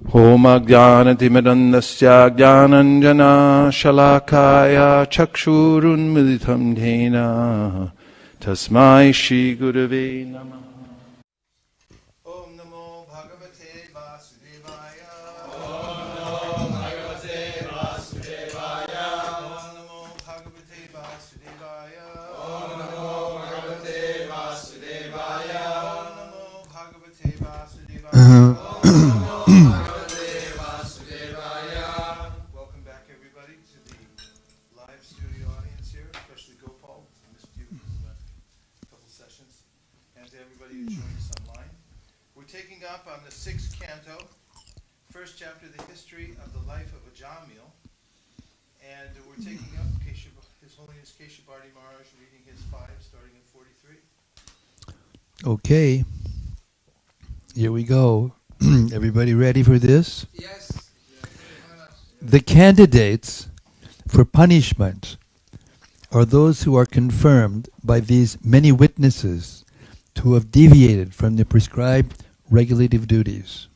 Homagyanatimirandasya Gyananjana Shalakaya Chakshurunmilitam Dhena Tasmai Shri Gurave Namah. Om Namo Bhagavate Vasudevaya. Om Namo Bhagavate Vasudevaya. Om Namo Bhagavate Vasudevaya. Om Namo Bhagavate Vasudevaya. Om Namo Bhagavate Vasudevaya. Up on the 6th canto, first chapter, the history of the life of a Jamil, and we're taking up His Holiness Kesava Bharati Maharaj reading his 5, starting in 43. Okay, here we go. Everybody ready for this? Yes. The candidates for punishment are those who are confirmed by these many witnesses to have deviated from the prescribed regulative duties.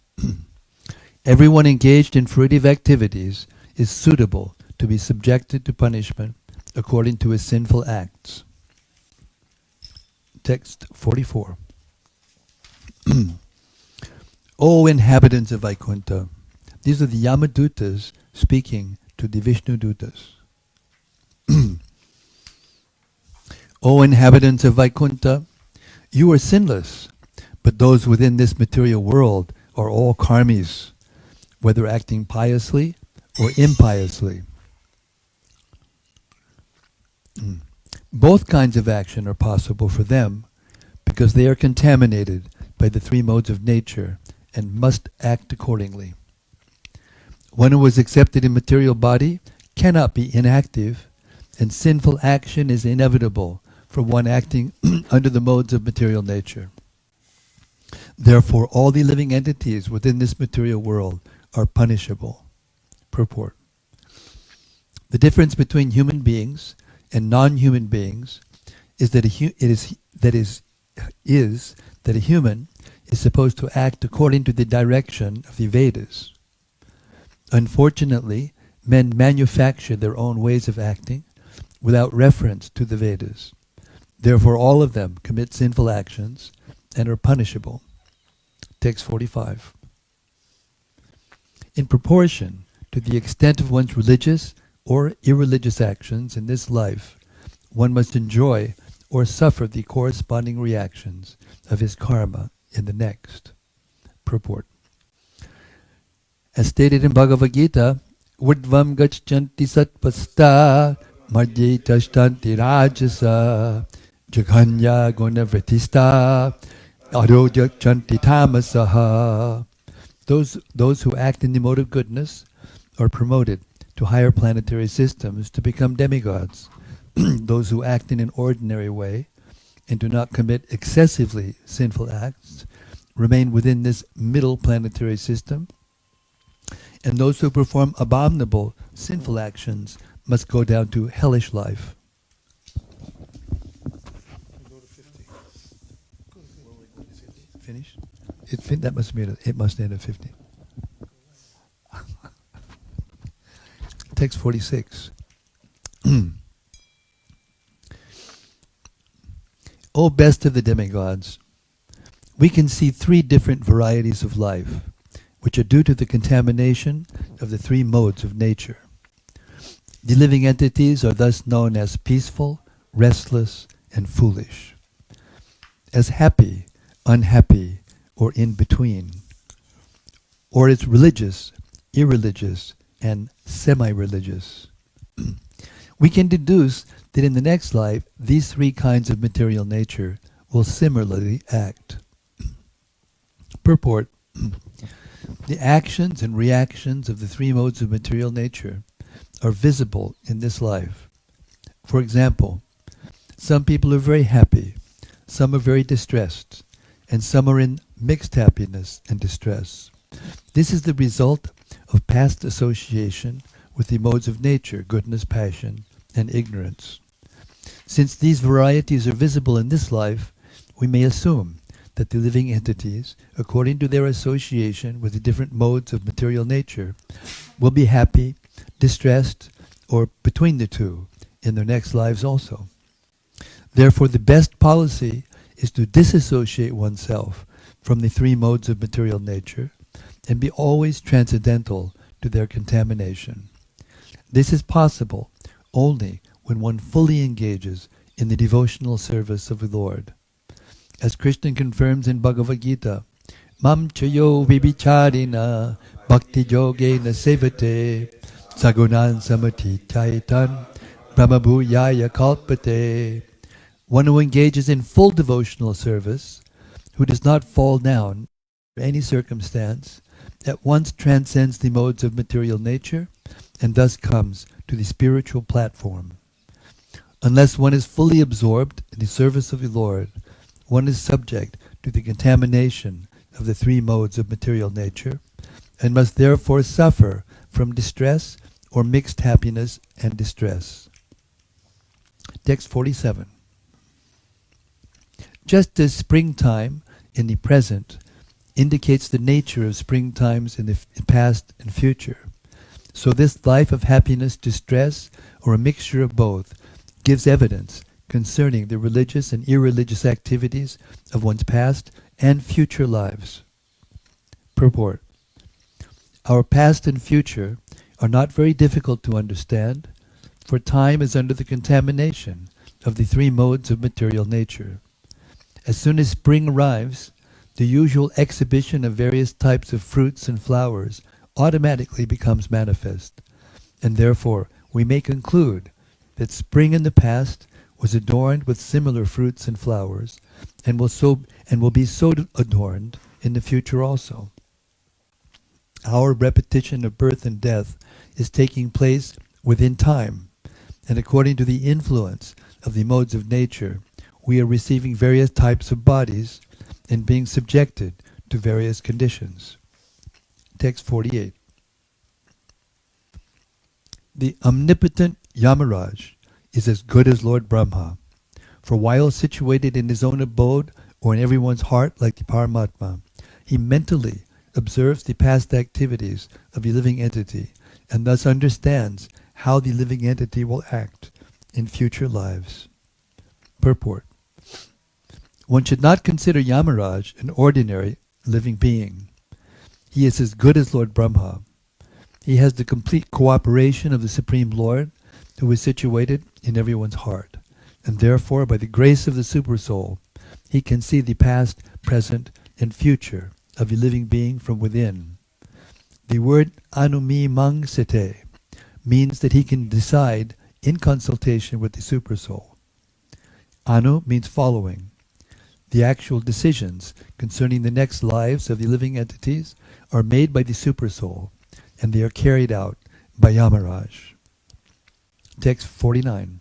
Everyone engaged in fruitive activities is suitable to be subjected to punishment according to his sinful acts. Text 44. O inhabitants of Vaikuntha, these are the Yamadutas speaking to the Vishnudutas. O inhabitants of Vaikuntha, you are sinless, but those within this material world are all karmis, whether acting piously or impiously. Both kinds of action are possible for them because they are contaminated by the three modes of nature and must act accordingly. One who is accepted in material body cannot be inactive, and sinful action is inevitable for one acting under the modes of material nature. Therefore, all the living entities within this material world are punishable. Purport. The difference between human beings and non-human beings is that a human is supposed to act according to the direction of the Vedas. Unfortunately, men manufacture their own ways of acting without reference to the Vedas. Therefore, all of them commit sinful actions and are punishable. Text 45. In proportion to the extent of one's religious or irreligious actions in this life, one must enjoy or suffer the corresponding reactions of his karma in the next. Purport. As stated in Bhagavad Gita, Urdvam gachanti satpasta marjita shtanti rajasa jaghanya gunavritista Chanti tamasaha. Those who act in the mode of goodness are promoted to higher planetary systems to become demigods. Those who act in an ordinary way and do not commit excessively sinful acts remain within this middle planetary system. And those who perform abominable sinful actions must go down to hellish life. Finish? That must mean it must end at 50. Text 46. O best of the demigods, we can see three different varieties of life, which are due to the contamination of the three modes of nature. The living entities are thus known as peaceful, restless, and foolish. As happy, unhappy, or in between, or as religious, irreligious, and semi-religious. We can deduce that in the next life, these three kinds of material nature will similarly act. Purport. The actions and reactions of the three modes of material nature are visible in this life. For example, some people are very happy, some are very distressed, and some are in mixed happiness and distress. This is the result of past association with the modes of nature, goodness, passion, and ignorance. Since these varieties are visible in this life, we may assume that the living entities, according to their association with the different modes of material nature, will be happy, distressed, or between the two in their next lives also. Therefore, the best policy is to disassociate oneself from the three modes of material nature and be always transcendental to their contamination. This is possible only when one fully engages in the devotional service of the Lord. As Krishna confirms in Bhagavad Gita, Mam chayo vibicharina bhakti yogena sevate sagunan samati chaitan brahmabhuyaya kalpate. One who engages in full devotional service, who does not fall down in any circumstance, at once transcends the modes of material nature and thus comes to the spiritual platform. Unless one is fully absorbed in the service of the Lord, one is subject to the contamination of the three modes of material nature and must therefore suffer from distress or mixed happiness and distress. Text 47. Just as springtime in the present indicates the nature of springtimes in the past and future, so this life of happiness, distress, or a mixture of both gives evidence concerning the religious and irreligious activities of one's past and future lives. Purport. Our past and future are not very difficult to understand, for time is under the contamination of the three modes of material nature. As soon as spring arrives, the usual exhibition of various types of fruits and flowers automatically becomes manifest, and therefore we may conclude that spring in the past was adorned with similar fruits and flowers, and will be so adorned in the future also. Our repetition of birth and death is taking place within time, and according to the influence of the modes of nature, we are receiving various types of bodies and being subjected to various conditions. Text 48. The omnipotent Yamaraj is as good as Lord Brahma, for while situated in his own abode or in everyone's heart like the Paramatma, he mentally observes the past activities of the living entity and thus understands how the living entity will act in future lives. Purport. One should not consider Yamaraj an ordinary living being. He is as good as Lord Brahma. He has the complete cooperation of the Supreme Lord, who is situated in everyone's heart, and therefore, by the grace of the Supersoul, he can see the past, present, and future of a living being from within. The word anumimang means that he can decide in consultation with the Supersoul. Anu means following. The actual decisions concerning the next lives of the living entities are made by the Supersoul, and they are carried out by Yamaraj. Text 49.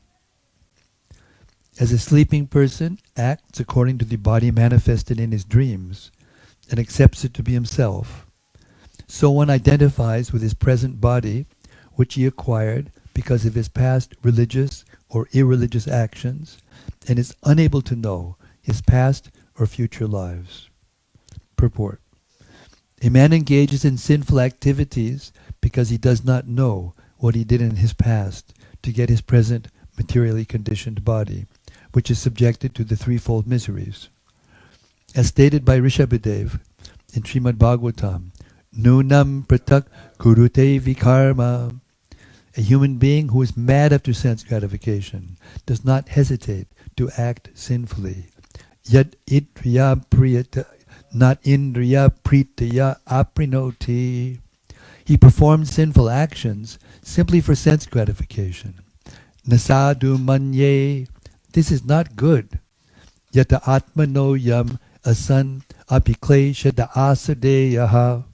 As a sleeping person acts according to the body manifested in his dreams and accepts it to be himself, so one identifies with his present body, which he acquired because of his past religious or irreligious actions, and is unable to know his past or future lives. Purport. A man engages in sinful activities because he does not know what he did in his past to get his present materially conditioned body, which is subjected to the threefold miseries. As stated by Rishabhadev in Srimad Bhagavatam, Nunam pratak kurute vikarma. A human being who is mad after sense gratification does not hesitate to act sinfully. Yat idriya priyata, not indriya pritaya aprinoti. He performs sinful actions simply for sense gratification. Nasadu manye. This is not good. Yata atmano yam asan apiklesha da asadeyaha.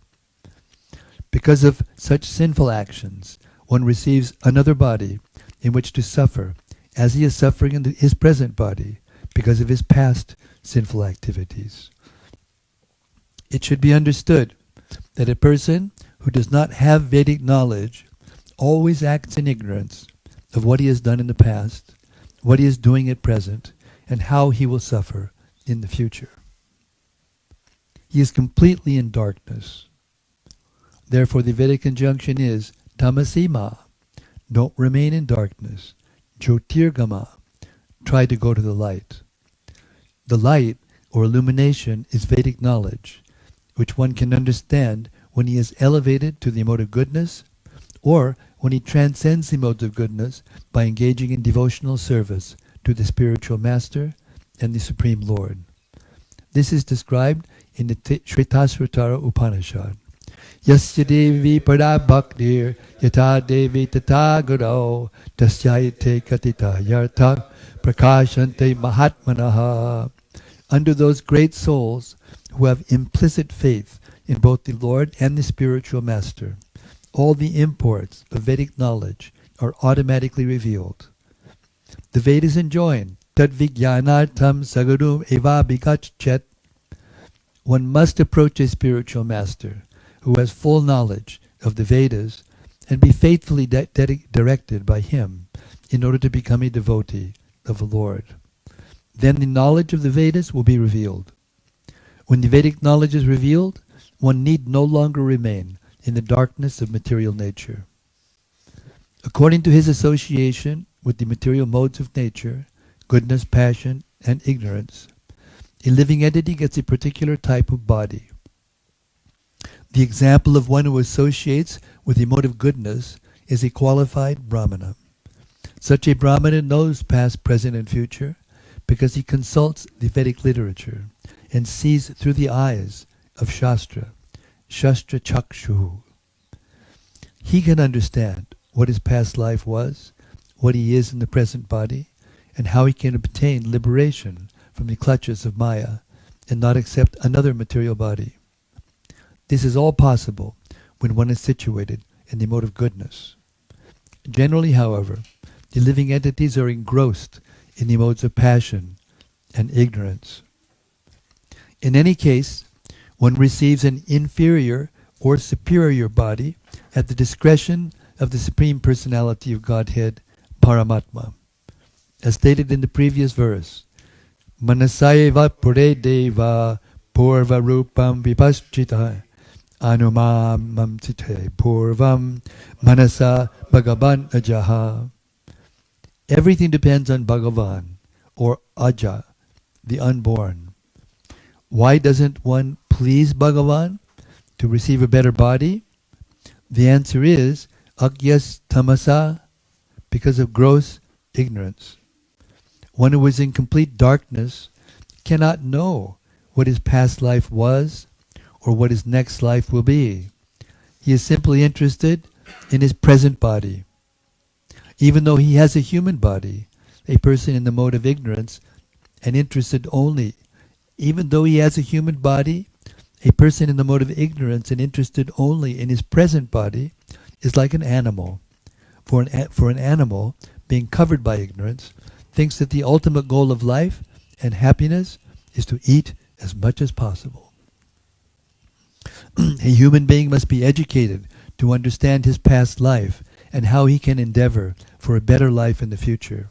Because of such sinful actions, one receives another body in which to suffer, as he is suffering in his present body because of his past sinful activities. It should be understood that a person who does not have Vedic knowledge always acts in ignorance of what he has done in the past, what he is doing at present, and how he will suffer in the future. he is completely in darkness. Therefore the Vedic injunction is tamasima, don't remain in darkness. Jyotirgama, try to go to the light. The light, or illumination, is Vedic knowledge, which one can understand when he is elevated to the mode of goodness, or when he transcends the modes of goodness by engaging in devotional service to the spiritual master and the Supreme Lord. This is described in the Shvetasvatara Upanishad. Yasya Devi Pada Bhaktir Yata Devi Tata Guru Tasyayate Katita Yartak Prakashante Mahatmanaha. Under those great souls who have implicit faith in both the Lord and the spiritual master, all the imports of Vedic knowledge are automatically revealed. The Vedas enjoin Tad Vijnanartam Sagarum Eva Bhikachet. One must approach a spiritual master who has full knowledge of the Vedas and be faithfully directed by him in order to become a devotee of the Lord. Then the knowledge of the Vedas will be revealed. When the Vedic knowledge is revealed, one need no longer remain in the darkness of material nature. According to his association with the material modes of nature, goodness, passion, and ignorance, a living entity gets a particular type of body. The example of one who associates with the mode of goodness is a qualified Brahmana. Such a Brahmana knows past, present, and future because he consults the Vedic literature and sees through the eyes of Shastra, Shastra Chakshu. He can understand what his past life was, what he is in the present body, and how he can obtain liberation from the clutches of Maya and not accept another material body. This is all possible when one is situated in the mode of goodness. Generally, however, the living entities are engrossed in the modes of passion and ignorance. In any case, one receives an inferior or superior body at the discretion of the Supreme Personality of Godhead, Paramatma. As stated in the previous verse, Manasayeva Pure Deva Purva Rupam Vipaschita Anumam Mamtite Purvam Manasa Bhagavan Ajaha. Everything depends on Bhagavan, or Aja, the unborn. Why doesn't one please Bhagavan to receive a better body? The answer is Agyas Tamasa, because of gross ignorance. One who is in complete darkness cannot know what his past life was or what his next life will be. He is simply interested in his present body. Even though he has a human body, a person in the mode of ignorance and interested only, even though he has a human body, a person in the mode of ignorance and interested only in his present body is like an animal. For an animal, being covered by ignorance, thinks that the ultimate goal of life and happiness is to eat as much as possible. A human being must be educated to understand his past life and how he can endeavor for a better life in the future.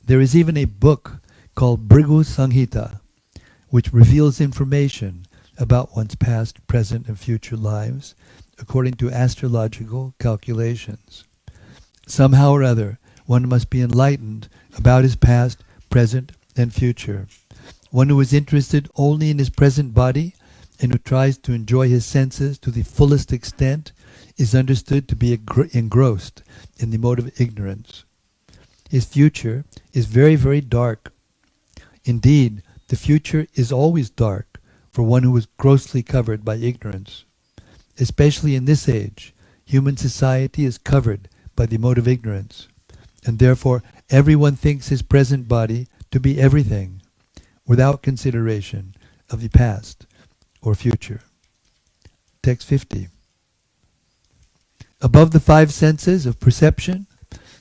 There is even a book called Bhrigu Samhita, which reveals information about one's past, present, and future lives according to astrological calculations. Somehow or other, one must be enlightened about his past, present, and future. One who is interested only in his present body and who tries to enjoy his senses to the fullest extent is understood to be engrossed in the mode of ignorance. His future is very, very dark. Indeed, the future is always dark for one who is grossly covered by ignorance. Especially in this age, human society is covered by the mode of ignorance, and therefore everyone thinks his present body to be everything, without consideration of the past or future. Text 50. Above the five senses of perception,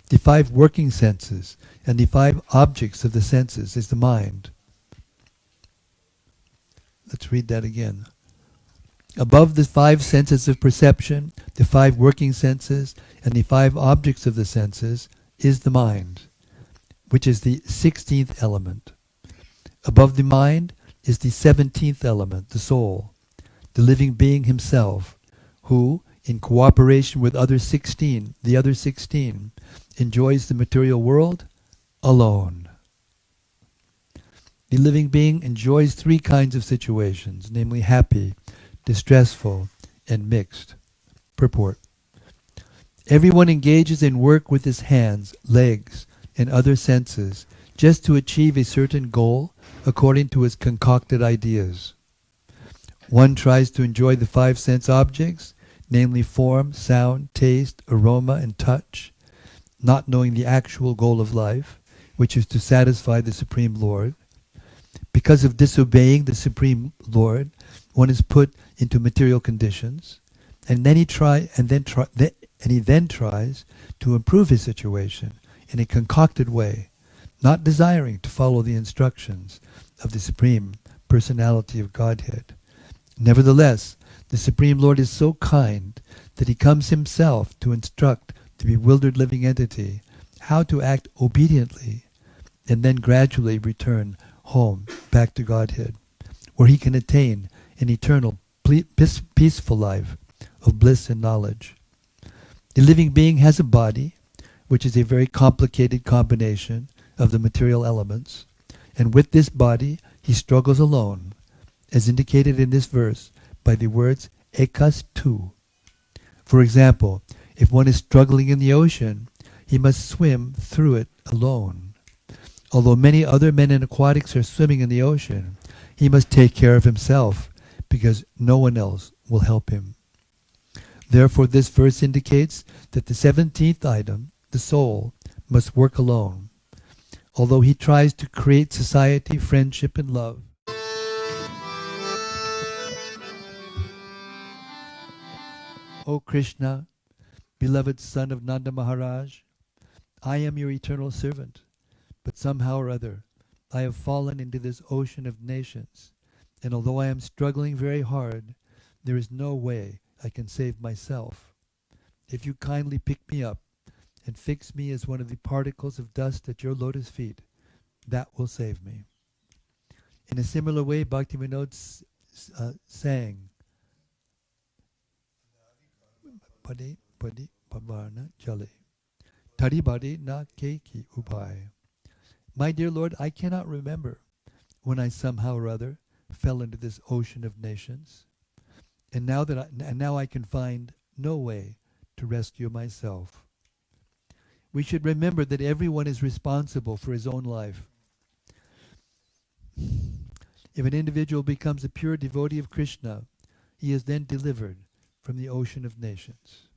the five working senses, and the five objects of the senses is the mind. Let's read that again. Above the five senses of perception, the five working senses, and the five objects of the senses is the mind, which is the 16th element. Above the mind is the 17th element, the soul, the living being himself, who, in cooperation with the other 16, enjoys the material world alone. The living being enjoys three kinds of situations, namely happy, distressful, and mixed. Purport. Everyone engages in work with his hands, legs, and other senses just to achieve a certain goal according to his concocted ideas. One tries to enjoy the five sense objects, namely form, sound, taste, aroma, and touch, not knowing the actual goal of life, which is to satisfy the Supreme Lord. Because of disobeying the Supreme Lord, one is put into material conditions, and then he tries to improve his situation in a concocted way, not desiring to follow the instructions of the Supreme Personality of Godhead. Nevertheless, the Supreme Lord is so kind that he comes himself to instruct the bewildered living entity how to act obediently, and then gradually return home back to Godhead, where he can attain an eternal peaceful life of bliss and knowledge. The living being has a body, which is a very complicated combination of the material elements, and with this body he struggles alone, as indicated in this verse by the words ekas tu. For example, if one is struggling in the ocean, he must swim through it alone. Although many other men and aquatics are swimming in the ocean, he must take care of himself because no one else will help him. Therefore, this verse indicates that the 17th item, the soul, must work alone. Although he tries to create society, friendship, and love, O Krishna, beloved son of Nanda Maharaj, I am your eternal servant, but somehow or other I have fallen into this ocean of nations, and although I am struggling very hard, there is no way I can save myself. If you kindly pick me up and fix me as one of the particles of dust at your lotus feet, that will save me. In a similar way, Bhaktivinoda sang, Padi Padi Pavarna Jale, Tari Badi Na Keiki Upai. My dear Lord, I cannot remember when I somehow or other fell into this ocean of nations, and now I can find no way to rescue myself. We should remember that everyone is responsible for his own life. If an individual becomes a pure devotee of Krishna, he is then delivered from the ocean of nations.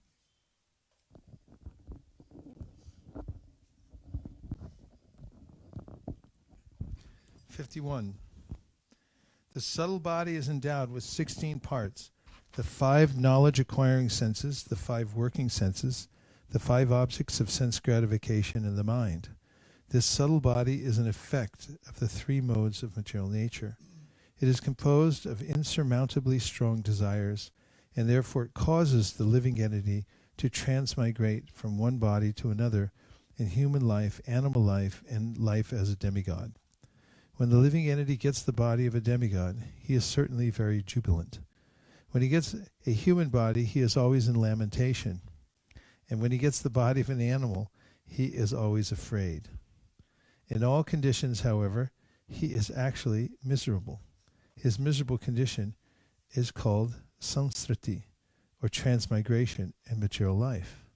"51. The subtle body is endowed with 16 parts, the 5 knowledge-acquiring senses, the 5 working senses, the 5 objects of sense gratification, and the mind. This subtle body is an effect of the 3 modes of material nature. It is composed of insurmountably strong desires, and therefore it causes the living entity to transmigrate from one body to another in human life, animal life, and life as a demigod. When the living entity gets the body of a demigod, he is certainly very jubilant. When he gets a human body, he is always in lamentation. And when he gets the body of an animal, he is always afraid. In all conditions, however, he is actually miserable. His miserable condition is called samsriti, or transmigration in material life.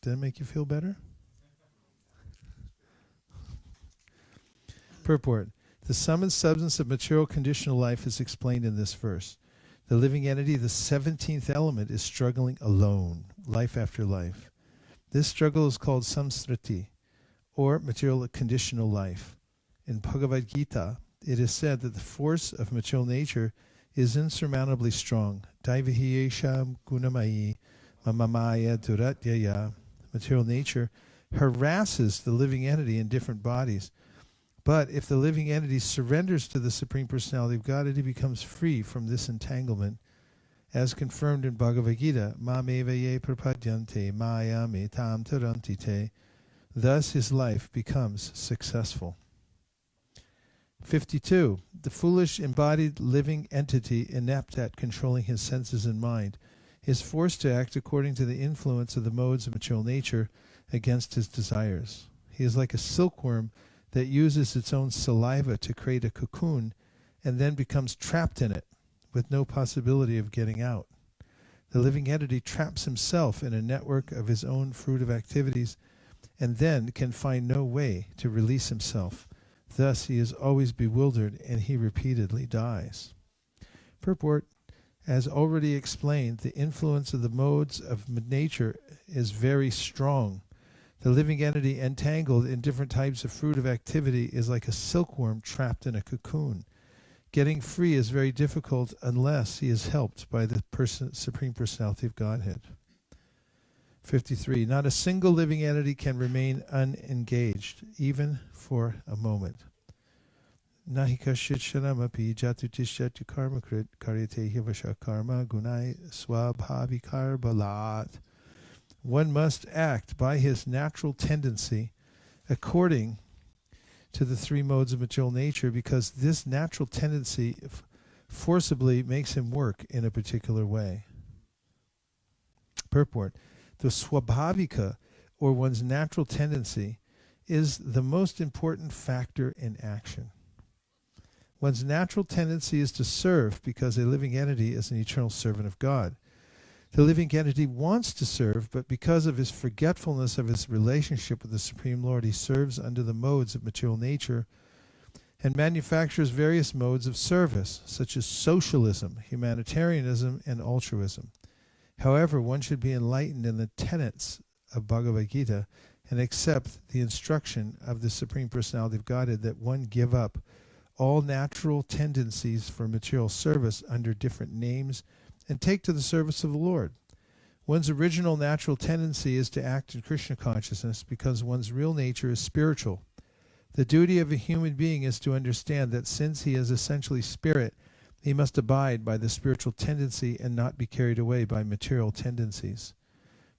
Did that make you feel better? Purport. The sum and substance of material conditional life is explained in this verse. The living entity, the 17th element, is struggling alone, life after life. This struggle is called samsriti, or material conditional life. In Bhagavad Gita, it is said that the force of material nature is insurmountably strong. Daivihiyesham gunamayi mamamaya duratyaya. Material nature harasses the living entity in different bodies. But if the living entity surrenders to the Supreme Personality of God, he becomes free from this entanglement, as confirmed in Bhagavad Gita, Mameva ye prapadyante maya me tam tarantite. Thus his life becomes successful. 52. The foolish embodied living entity inept at controlling his senses and mind is forced to act according to the influence of the modes of material nature against his desires. He is like a silkworm that uses its own saliva to create a cocoon and then becomes trapped in it with no possibility of getting out. The living entity traps himself in a network of his own fruitive activities and then can find no way to release himself. Thus he is always bewildered and he repeatedly dies. Purport: as already explained, the influence of the modes of nature is very strong. The living entity entangled in different types of fruitive activity is like a silkworm trapped in a cocoon. Getting free is very difficult unless he is helped by the Supreme Personality of Godhead. 53. Not a single living entity can remain unengaged, even for a moment. Nahi kashit sharamapi jatutishyatu karmakrit karyate hivasha karma gunai swabhavikar balat. One must act by his natural tendency according to the three modes of material nature, because this natural tendency forcibly makes him work in a particular way. Purport: the swabhavika, or one's natural tendency, is the most important factor in action. One's natural tendency is to serve because a living entity is an eternal servant of God. The living entity wants to serve, but because of his forgetfulness of his relationship with the Supreme Lord, he serves under the modes of material nature and manufactures various modes of service, such as socialism, humanitarianism, and altruism. However, one should be enlightened in the tenets of Bhagavad Gita and accept the instruction of the Supreme Personality of Godhead that one give up all natural tendencies for material service under different names and take to the service of the Lord. One's original natural tendency is to act in Krishna consciousness because one's real nature is spiritual. The duty of a human being is to understand that since he is essentially spirit, he must abide by the spiritual tendency and not be carried away by material tendencies.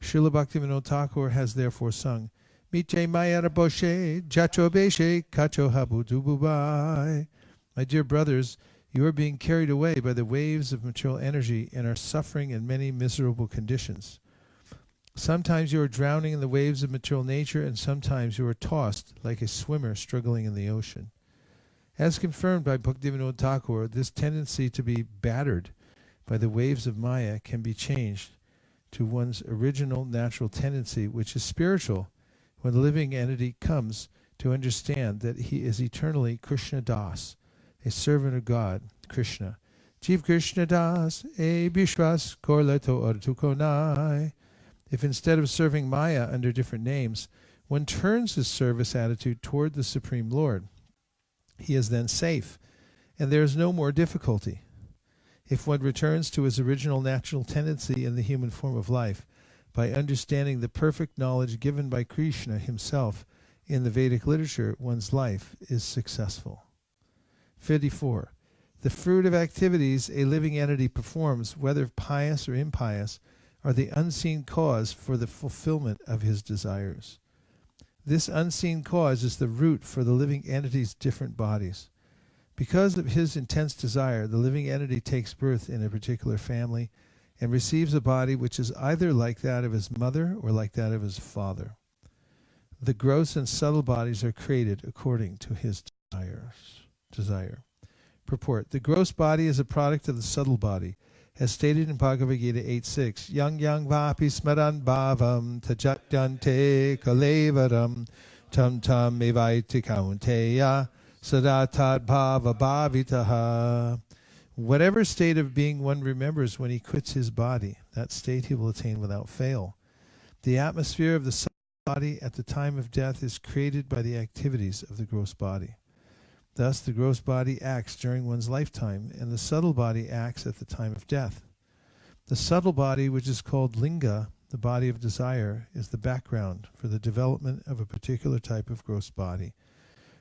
Srila Bhaktivinoda Thakur has therefore sung, Miche Mayara Boshe, Jacho Beshe, Kacho Habu Dububai. My dear brothers, you are being carried away by the waves of material energy and are suffering in many miserable conditions. Sometimes you are drowning in the waves of material nature, and sometimes you are tossed like a swimmer struggling in the ocean. As confirmed by Bhaktivinoda Thakur, this tendency to be battered by the waves of Maya can be changed to one's original natural tendency, which is spiritual, when the living entity comes to understand that he is eternally Krishna Das, a servant of God, Krishna. Jiv Krishna Das, e Bishwas Korleto Artukonai. If instead of serving Maya under different names, one turns his service attitude toward the Supreme Lord, he is then safe, and there is no more difficulty. If one returns to his original natural tendency in the human form of life, by understanding the perfect knowledge given by Krishna himself in the Vedic literature, one's life is successful. 54. The fruit of activities a living entity performs, whether pious or impious, are the unseen cause for the fulfillment of his desires. This unseen cause is the root for the living entity's different bodies. Because of his intense desire, the living entity takes birth in a particular family and receives a body which is either like that of his mother or like that of his father. The gross and subtle bodies are created according to his desire. Purport: the gross body is a product of the subtle body, as stated in Bhagavad Gita 8.6. Yang vapi smaran bhavam tajatyante kalevaram tam tam evaiti kaunteya sadatat bhava bhavitaha. Whatever state of being one remembers when he quits his body, that state he will attain without fail. The atmosphere of the subtle body at the time of death is created by the activities of the gross body. Thus, the gross body acts during one's lifetime, and the subtle body acts at the time of death. The subtle body, which is called linga, the body of desire, is the background for the development of a particular type of gross body,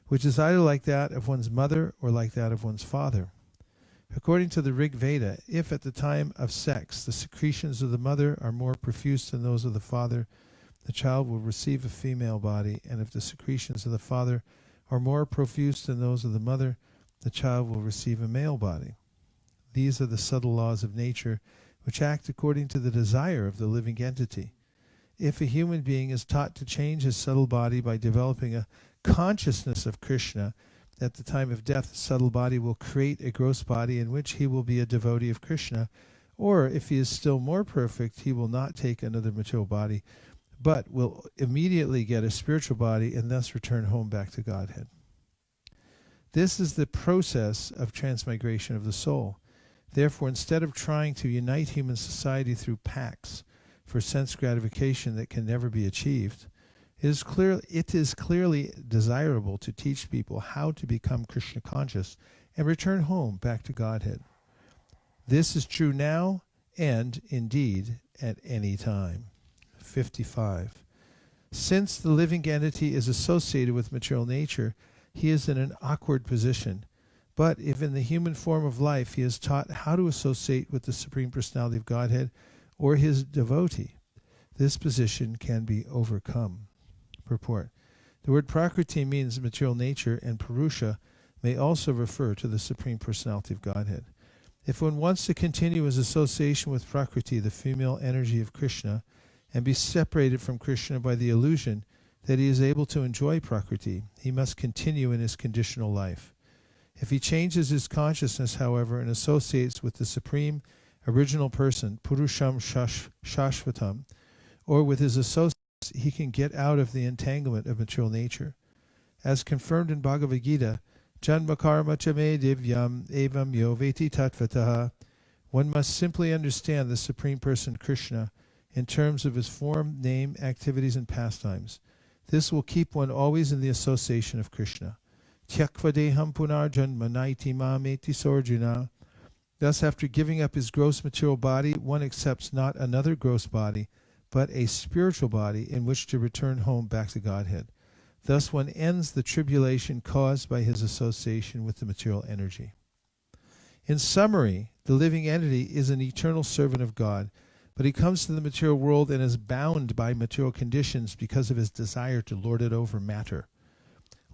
which is either like that of one's mother or like that of one's father. According to the Rig Veda, if at the time of sex the secretions of the mother are more profuse than those of the father, the child will receive a female body, and if the secretions of the father are more profuse than those of the mother, the child will receive a male body. These are the subtle laws of nature which act according to the desire of the living entity. If a human being is taught to change his subtle body by developing a consciousness of Krishna, at the time of death, the subtle body will create a gross body in which he will be a devotee of Krishna, or if he is still more perfect, he will not take another material body, but will immediately get a spiritual body and thus return home back to Godhead. This is the process of transmigration of the soul. Therefore, instead of trying to unite human society through pacts for sense gratification that can never be achieved, it is clearly desirable to teach people how to become Krishna conscious and return home back to Godhead. This is true now and, indeed, at any time. 55. Since the living entity is associated with material nature, he is in an awkward position. But if in the human form of life he is taught how to associate with the Supreme Personality of Godhead or his devotee, this position can be overcome. Purport. The word Prakriti means material nature, and Purusha may also refer to the Supreme Personality of Godhead. If one wants to continue his association with Prakriti, the female energy of Krishna, and be separated from Krishna by the illusion that he is able to enjoy Prakriti, he must continue in his conditional life. If he changes his consciousness, however, and associates with the Supreme Original Person, Purusham Shashvatam, or with his associates, he can get out of the entanglement of material nature. As confirmed in Bhagavad Gita, Janma karma chame divyam evam yo veti tatvataha, one must simply understand the Supreme Person Krishna in terms of his form, name, activities, and pastimes. This will keep one always in the association of Krishna. Tyakkva punar janma naiti mameti sorjuna. Thus, after giving up his gross material body, one accepts not another gross body, but a spiritual body in which to return home back to Godhead. Thus one ends the tribulation caused by his association with the material energy. In summary, the living entity is an eternal servant of God, but he comes to the material world and is bound by material conditions because of his desire to lord it over matter.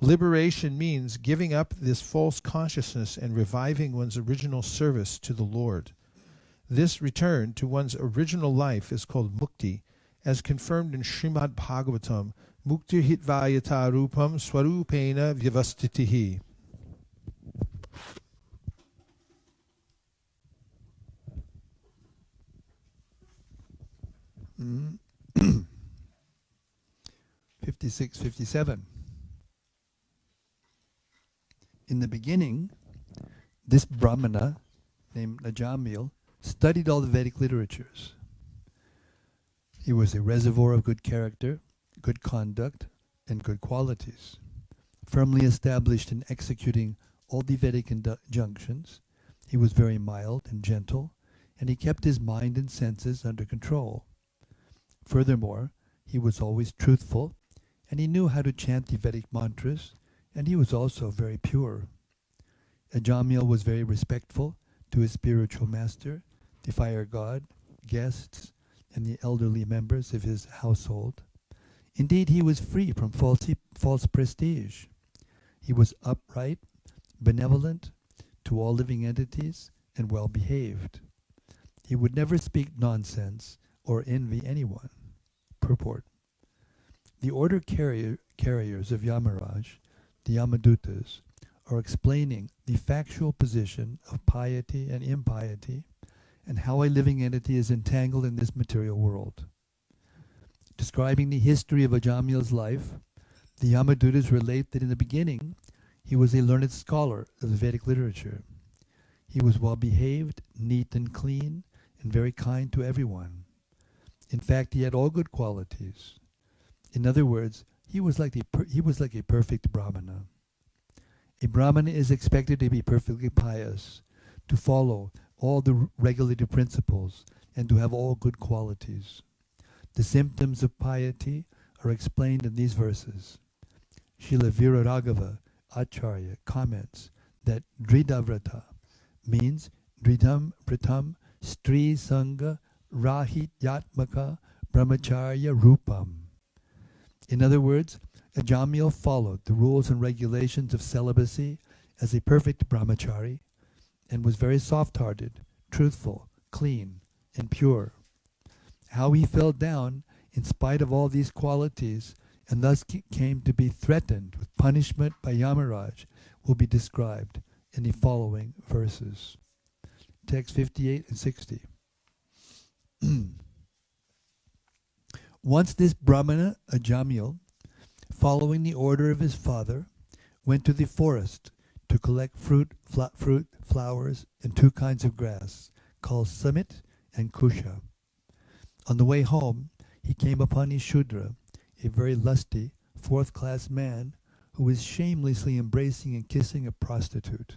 Liberation means giving up this false consciousness and reviving one's original service to the Lord. This return to one's original life is called mukti, as confirmed in Srimad Bhagavatam, Mukti hitvayata rupam swarupena vyavastitihi. Mm-hmm. 56, 57. In the beginning, this Brahmana, named Najamil, studied all the Vedic literatures. He was a reservoir of good character, good conduct, and good qualities. Firmly established in executing all the Vedic injunctions, he was very mild and gentle, and he kept his mind and senses under control. Furthermore, he was always truthful, and he knew how to chant the Vedic mantras, and he was also very pure. Ajamil was very respectful to his spiritual master, the fire god, guests, and the elderly members of his household. Indeed, he was free from false prestige. He was upright, benevolent to all living entities, and well-behaved. He would never speak nonsense or envy anyone. Purport. The order carriers of Yamaraj, the Yamadutas, are explaining the factual position of piety and impiety and how a living entity is entangled in this material world. Describing the history of Ajamil's life, the Yamadutas relate that in the beginning he was a learned scholar of the Vedic literature. He was well behaved, neat and clean, and very kind to everyone. In fact, he had all good qualities. In other words, he was like a perfect Brahmana. A Brahmana is expected to be perfectly pious, to follow all the regulated principles, and to have all good qualities. The symptoms of piety are explained in these verses. Srila Viraraghava Acharya comments that Dridavrata means Dridam Pratam Stri Sangha Rahit Yatmaka Brahmacharya Rupam. In other words, Ajamil followed the rules and regulations of celibacy as a perfect brahmachari and was very soft-hearted, truthful, clean, and pure. How he fell down in spite of all these qualities and thus came to be threatened with punishment by Yamaraj will be described in the following verses. Text 58 and 60. Once this Brahmana, Ajamil, following the order of his father, went to the forest to collect fruit, flowers, and two kinds of grass, called Samit and Kusha. On the way home, he came upon a Shudra, a very lusty, fourth-class man, who was shamelessly embracing and kissing a prostitute.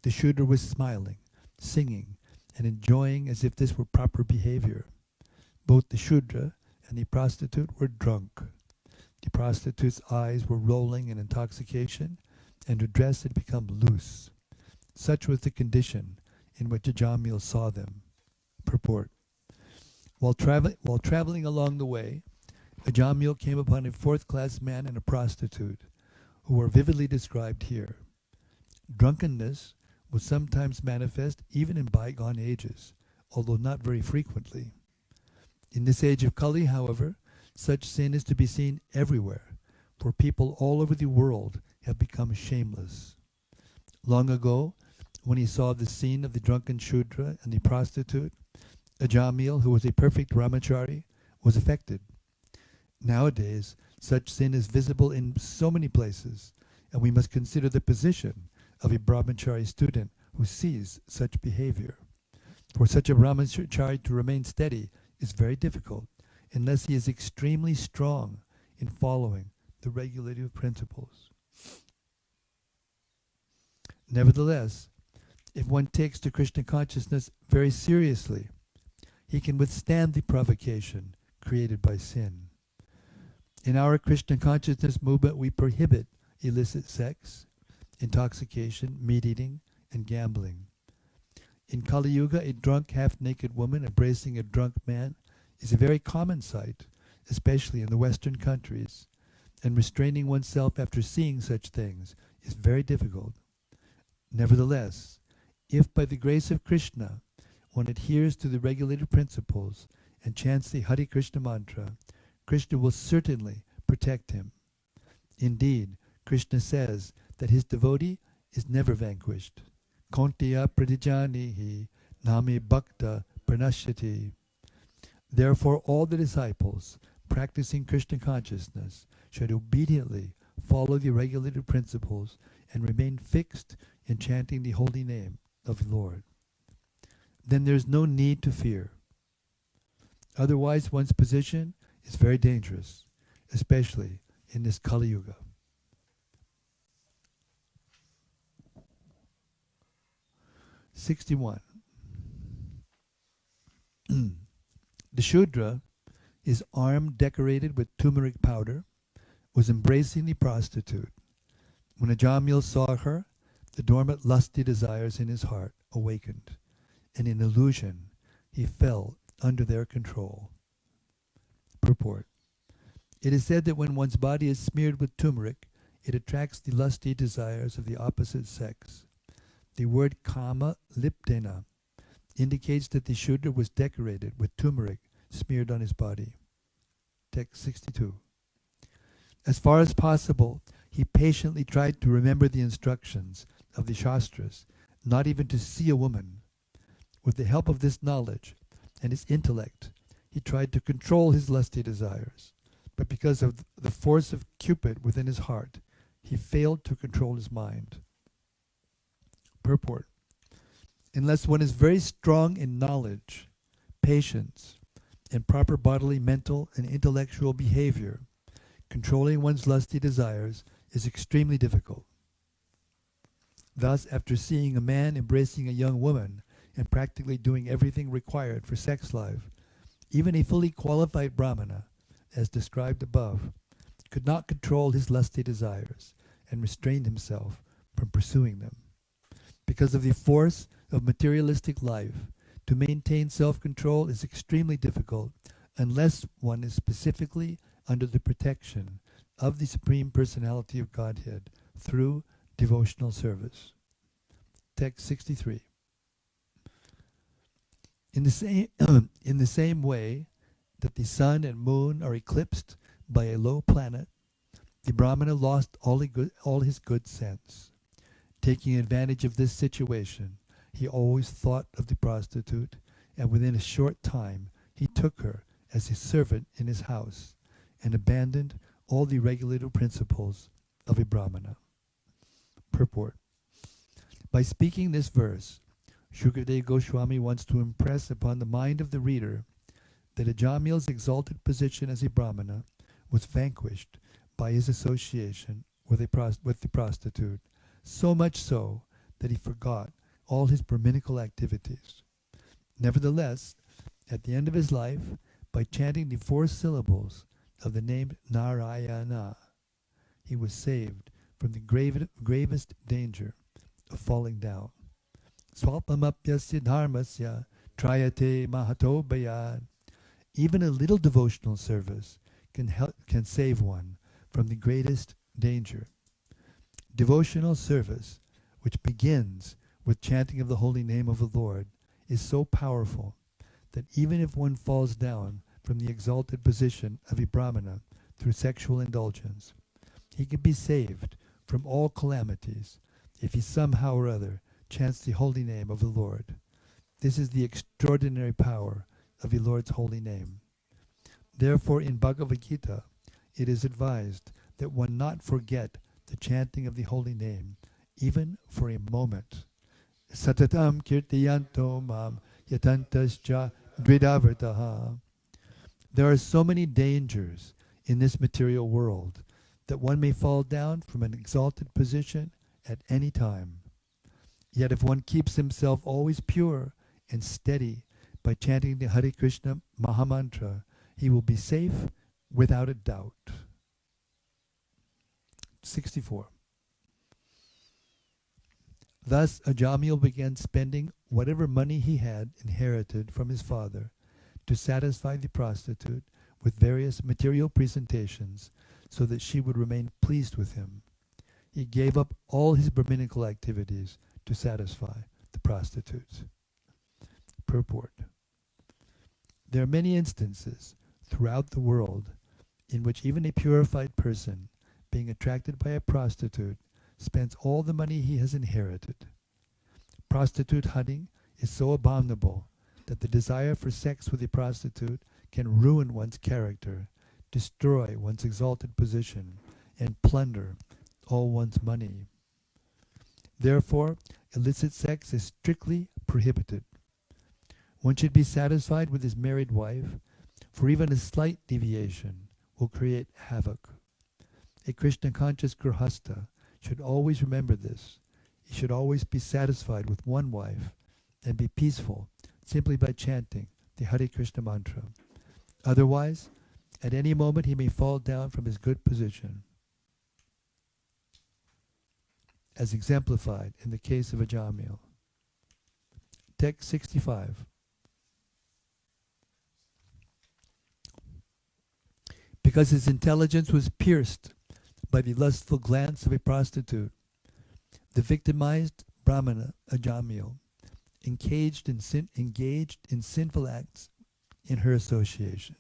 The Shudra was smiling, singing, and enjoying as if this were proper behavior. Both the Shudra and the prostitute were drunk. The prostitute's eyes were rolling in intoxication, and her dress had become loose. Such was the condition in which Ajamil saw them. Purport. While traveling along the way, Ajamil came upon a fourth-class man and a prostitute, who are vividly described here. Drunkenness was sometimes manifest even in bygone ages, although not very frequently. In this age of Kali, however, such sin is to be seen everywhere, for people all over the world have become shameless. Long ago, when he saw the scene of the drunken Shudra and the prostitute, Ajamil, who was a perfect brahmachari, was affected. Nowadays, such sin is visible in so many places, and we must consider the position of a brahmachari student who sees such behavior. For such a brahmachari to remain steady is very difficult, unless he is extremely strong in following the regulative principles. Nevertheless, if one takes to Krishna consciousness very seriously, he can withstand the provocation created by sin. In our Krishna consciousness movement, we prohibit illicit sex, intoxication, meat-eating, and gambling. In Kali Yuga, a drunk, half-naked woman embracing a drunk man is a very common sight, especially in the Western countries, and restraining oneself after seeing such things is very difficult. Nevertheless, if by the grace of Krishna one adheres to the regulated principles and chants the Hare Krishna mantra, Krishna will certainly protect him. Indeed, Krishna says that his devotee is never vanquished. Kontiya pradijanihi nami bhakta pranashyati. Therefore, all the disciples practicing Krishna consciousness should obediently follow the regulated principles and remain fixed in chanting the holy name of the Lord. Then there is no need to fear. Otherwise, one's position is very dangerous, especially in this Kali Yuga. (61) The Shudra, his arm decorated with turmeric powder, was embracing the prostitute. When Ajamil saw her, the dormant lusty desires in his heart awakened, and in illusion he fell under their control. Purport. It is said that when one's body is smeared with turmeric, it attracts the lusty desires of the opposite sex. The word kama liptena indicates that the Shudra was decorated with turmeric smeared on his body. Text 62. As far as possible, he patiently tried to remember the instructions of the Shastras, not even to see a woman. With the help of this knowledge and his intellect, he tried to control his lusty desires, but because of the force of Cupid within his heart, he failed to control his mind. Purport. Unless one is very strong in knowledge, patience, and proper bodily, mental, and intellectual behavior, controlling one's lusty desires is extremely difficult. Thus, after seeing a man embracing a young woman and practically doing everything required for sex life, even a fully qualified brahmana, as described above, could not control his lusty desires and restrain himself from pursuing them. Because of the force of materialistic life, to maintain self-control is extremely difficult unless one is specifically under the protection of the Supreme Personality of Godhead through devotional service. Text 63. In the same way that the sun and moon are eclipsed by a low planet, the Brahmana lost all his good sense. Taking advantage of this situation, he always thought of the prostitute, and within a short time he took her as his servant in his house, and abandoned all the regulative principles of a Brahmana. Purport. By speaking this verse, Shukadeva Goswami wants to impress upon the mind of the reader that Ajamil's exalted position as a Brahmana was vanquished by his association with the prostitute, so much so that he forgot all his Brahminical activities. Nevertheless, at the end of his life, by chanting the 4 syllables of the name Narayana, he was saved from the gravest danger of falling down. Swalpamapyasya dharmasya trayate mahato bayan. Even a little devotional service can save one from the greatest danger. Devotional service, which begins with chanting of the holy name of the Lord, is so powerful that even if one falls down from the exalted position of a Brahmana through sexual indulgence, he can be saved from all calamities if he somehow or other chants the holy name of the Lord. This is the extraordinary power of the Lord's holy name. Therefore, in Bhagavad Gita, it is advised that one not forget the chanting of the holy name, even for a moment. Satatam kirtiyanto mam yatantascha dvidavartaha. There are so many dangers in this material world that one may fall down from an exalted position at any time. Yet if one keeps himself always pure and steady by chanting the Hare Krishna Mahamantra, he will be safe without a doubt. 64. Thus Ajamil began spending whatever money he had inherited from his father to satisfy the prostitute with various material presentations so that she would remain pleased with him. He gave up all his Brahminical activities to satisfy the prostitutes. Purport. There are many instances throughout the world in which even a purified person, being attracted by a prostitute, spends all the money he has inherited. Prostitute hunting is so abominable that the desire for sex with a prostitute can ruin one's character, destroy one's exalted position, and plunder all one's money. Therefore, illicit sex is strictly prohibited. One should be satisfied with his married wife, for even a slight deviation will create havoc. A Krishna-conscious grihastha should always remember this. He should always be satisfied with one wife and be peaceful simply by chanting the Hare Krishna mantra. Otherwise, at any moment he may fall down from his good position, as exemplified in the case of Ajamil. Text 65. Because his intelligence was pierced by the lustful glance of a prostitute, the victimized Brahmana Ajamil engaged in sinful acts in her association.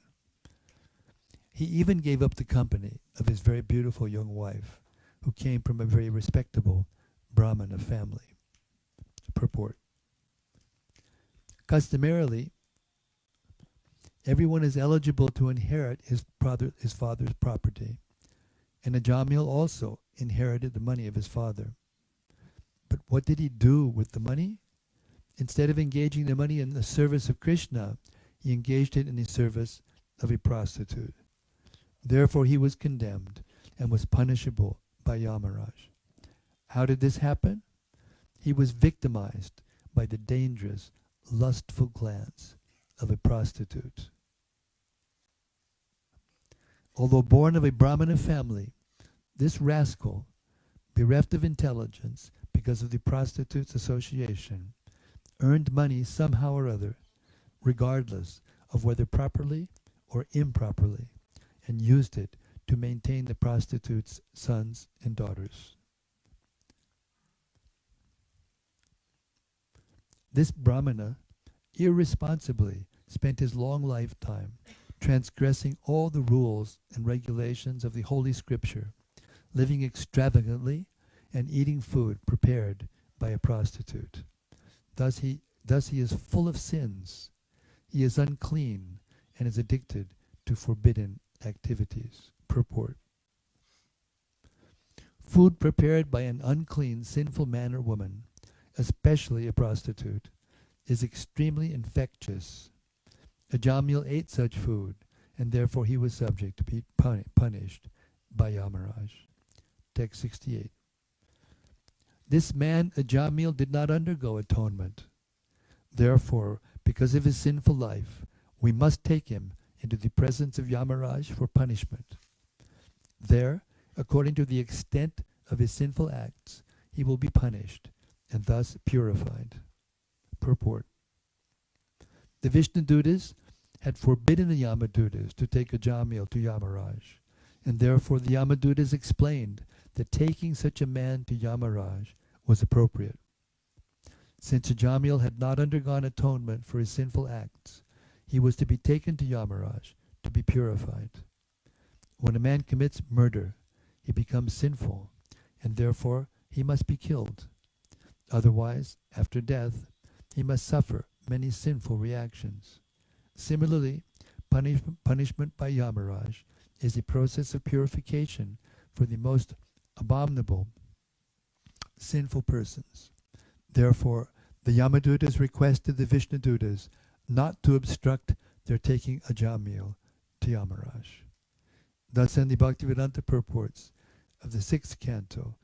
He even gave up the company of his very beautiful young wife, who came from a very respectable Brahmana family. Purport. Customarily, everyone is eligible to inherit his father's property, and Ajamil also inherited the money of his father. But what did he do with the money? Instead of engaging the money in the service of Krishna, he engaged it in the service of a prostitute. Therefore he was condemned and was punishable by Yamaraj. How did this happen? He was victimized by the dangerous, lustful glance of a prostitute. Although born of a Brahmana family, this rascal, bereft of intelligence because of the prostitute's association, earned money somehow or other, regardless of whether properly or improperly, and used it to maintain the prostitute's sons and daughters. This Brahmana irresponsibly spent his long lifetime transgressing all the rules and regulations of the Holy Scripture, living extravagantly and eating food prepared by a prostitute. Thus he is full of sins. He is unclean and is addicted to forbidden activities. Purport. Food prepared by an unclean, sinful man or woman, especially a prostitute, is extremely infectious. Ajamil ate such food, and therefore he was subject to be punished by Yamaraj. Text 68. This man, Ajamil, did not undergo atonement. Therefore, because of his sinful life, we must take him into the presence of Yamaraj for punishment. There, according to the extent of his sinful acts, he will be punished, and thus purified. Purport. The Vishnudutas had forbidden the Yamadutas to take Ajamil to Yamaraj, and therefore the Yamadutas explained that taking such a man to Yamaraj was appropriate. Since Ajamil had not undergone atonement for his sinful acts, he was to be taken to Yamaraj to be purified. When a man commits murder, he becomes sinful, and therefore he must be killed. Otherwise, after death, he must suffer many sinful reactions. Similarly, punishment by Yamaraj is a process of purification for the most abominable, sinful persons. Therefore, the Yamadutas requested the Vishnudutas not to obstruct their taking Ajamil to Yamaraj. Thus end the Bhaktivedanta purports of the 6th canto,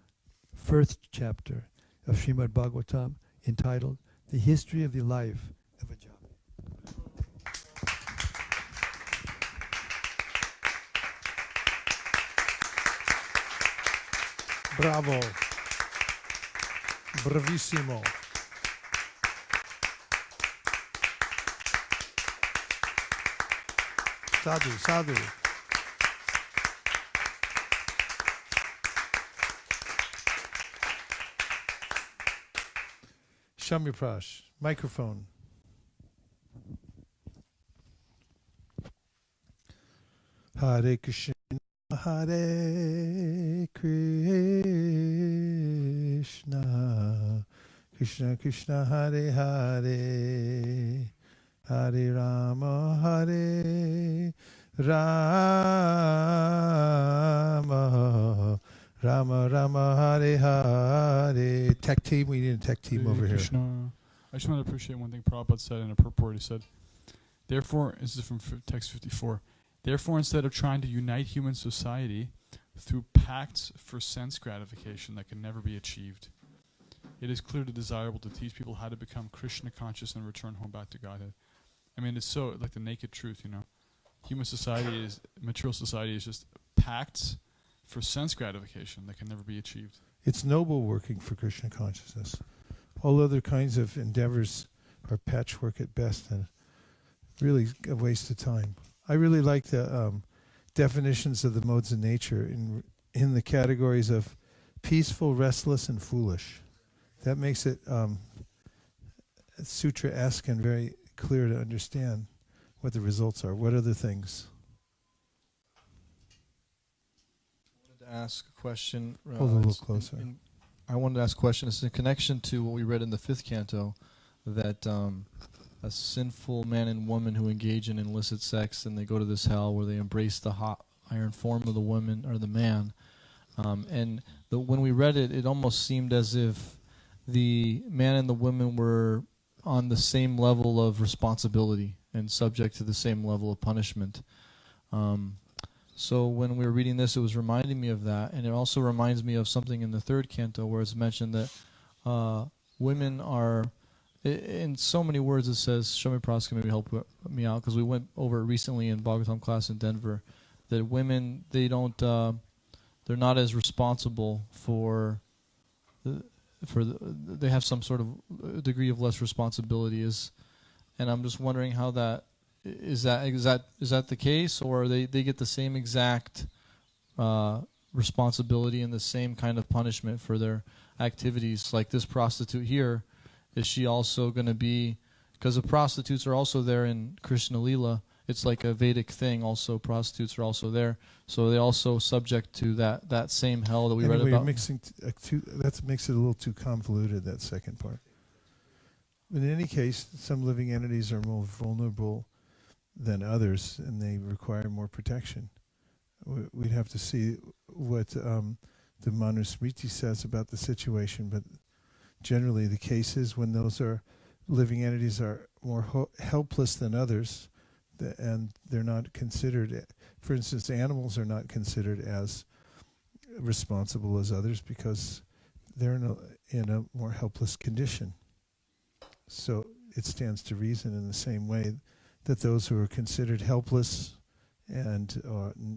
1st chapter of Srimad Bhagavatam, entitled The History of the Life of Ajamil. Bravo. Bravissimo. Sadhu, sadhu. Shami Prash, microphone. Hare Krishna, Hare Krishna, Krishna Krishna, Hare Hare, Hare Rama, Hare Rama, Rama Rama, Hare Hare. Tech team, we need a tech team over here. Krishna. I just want to appreciate one thing Prabhupada said in a purport. He said, therefore, this is from text 54, therefore, instead of trying to unite human society through pacts for sense gratification that can never be achieved, it is clearly desirable to teach people how to become Krishna conscious and return home back to Godhead. I mean, it's so like the naked truth, you know. Human society is, material society is just pacts for sense gratification that can never be achieved. It's noble working for Krishna consciousness. All other kinds of endeavors are patchwork at best and really a waste of time. I really like the definitions of the modes of nature in the categories of peaceful, restless, and foolish. That makes it sutra-esque and very clear to understand what the results are. What other things? I wanted to ask a question. Hold a little closer. I wanted to ask a question. It's in connection to what we read in the 5th canto, that a sinful man and woman who engage in illicit sex, and they go to this hell where they embrace the hot iron form of the woman or the man. When we read it, it almost seemed as if the man and the woman were on the same level of responsibility and subject to the same level of punishment. So when we were reading this, it was reminding me of that, and it also reminds me of something in the 3rd canto where it's mentioned that women are, in so many words it says, Shami Praska maybe help me out, because we went over it recently in Bhagavatam class in Denver, that women, they don't, they're not as responsible they have some sort of degree of less responsibility, and I'm just wondering how that is that the case, or they get the same exact responsibility and the same kind of punishment for their activities, like this prostitute here is she also going to be, because the prostitutes are also there in Krishna Lila, it's like a Vedic thing also, prostitutes are also there, so they're also subject to that same hell that we read Anyway, about. you're mixing that makes it a little too convoluted, that second part. In any case, some living entities are more vulnerable than others, and they require more protection. We'd have to see what the Manusmriti says about the situation, but generally the case is when those are living entities are more helpless than others, and they're not considered, for instance, animals are not considered as responsible as others because they're in a more helpless condition. So it stands to reason in the same way that those who are considered helpless and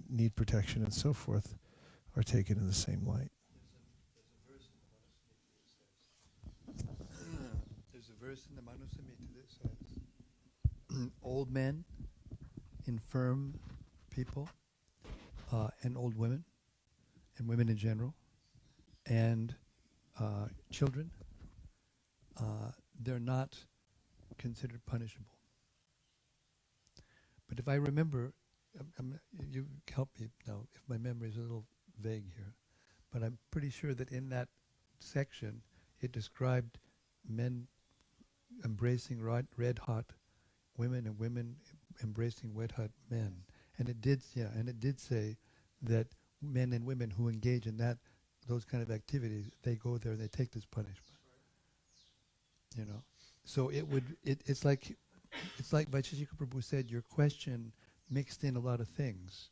need protection and so forth are taken in the same light. There's a verse in the Manusmriti that says, old men, infirm people, and old women, and women in general, and children, they're not considered punishable. But if I remember, you help me now if my memory is a little vague here, but I'm pretty sure that in that section it described men embracing red hot women and women embracing red hot men, and it did say that men and women who engage in those kind of activities, they go there and they take this punishment. You know, so it's like Vaisesika Prabhu said, your question mixed in a lot of things,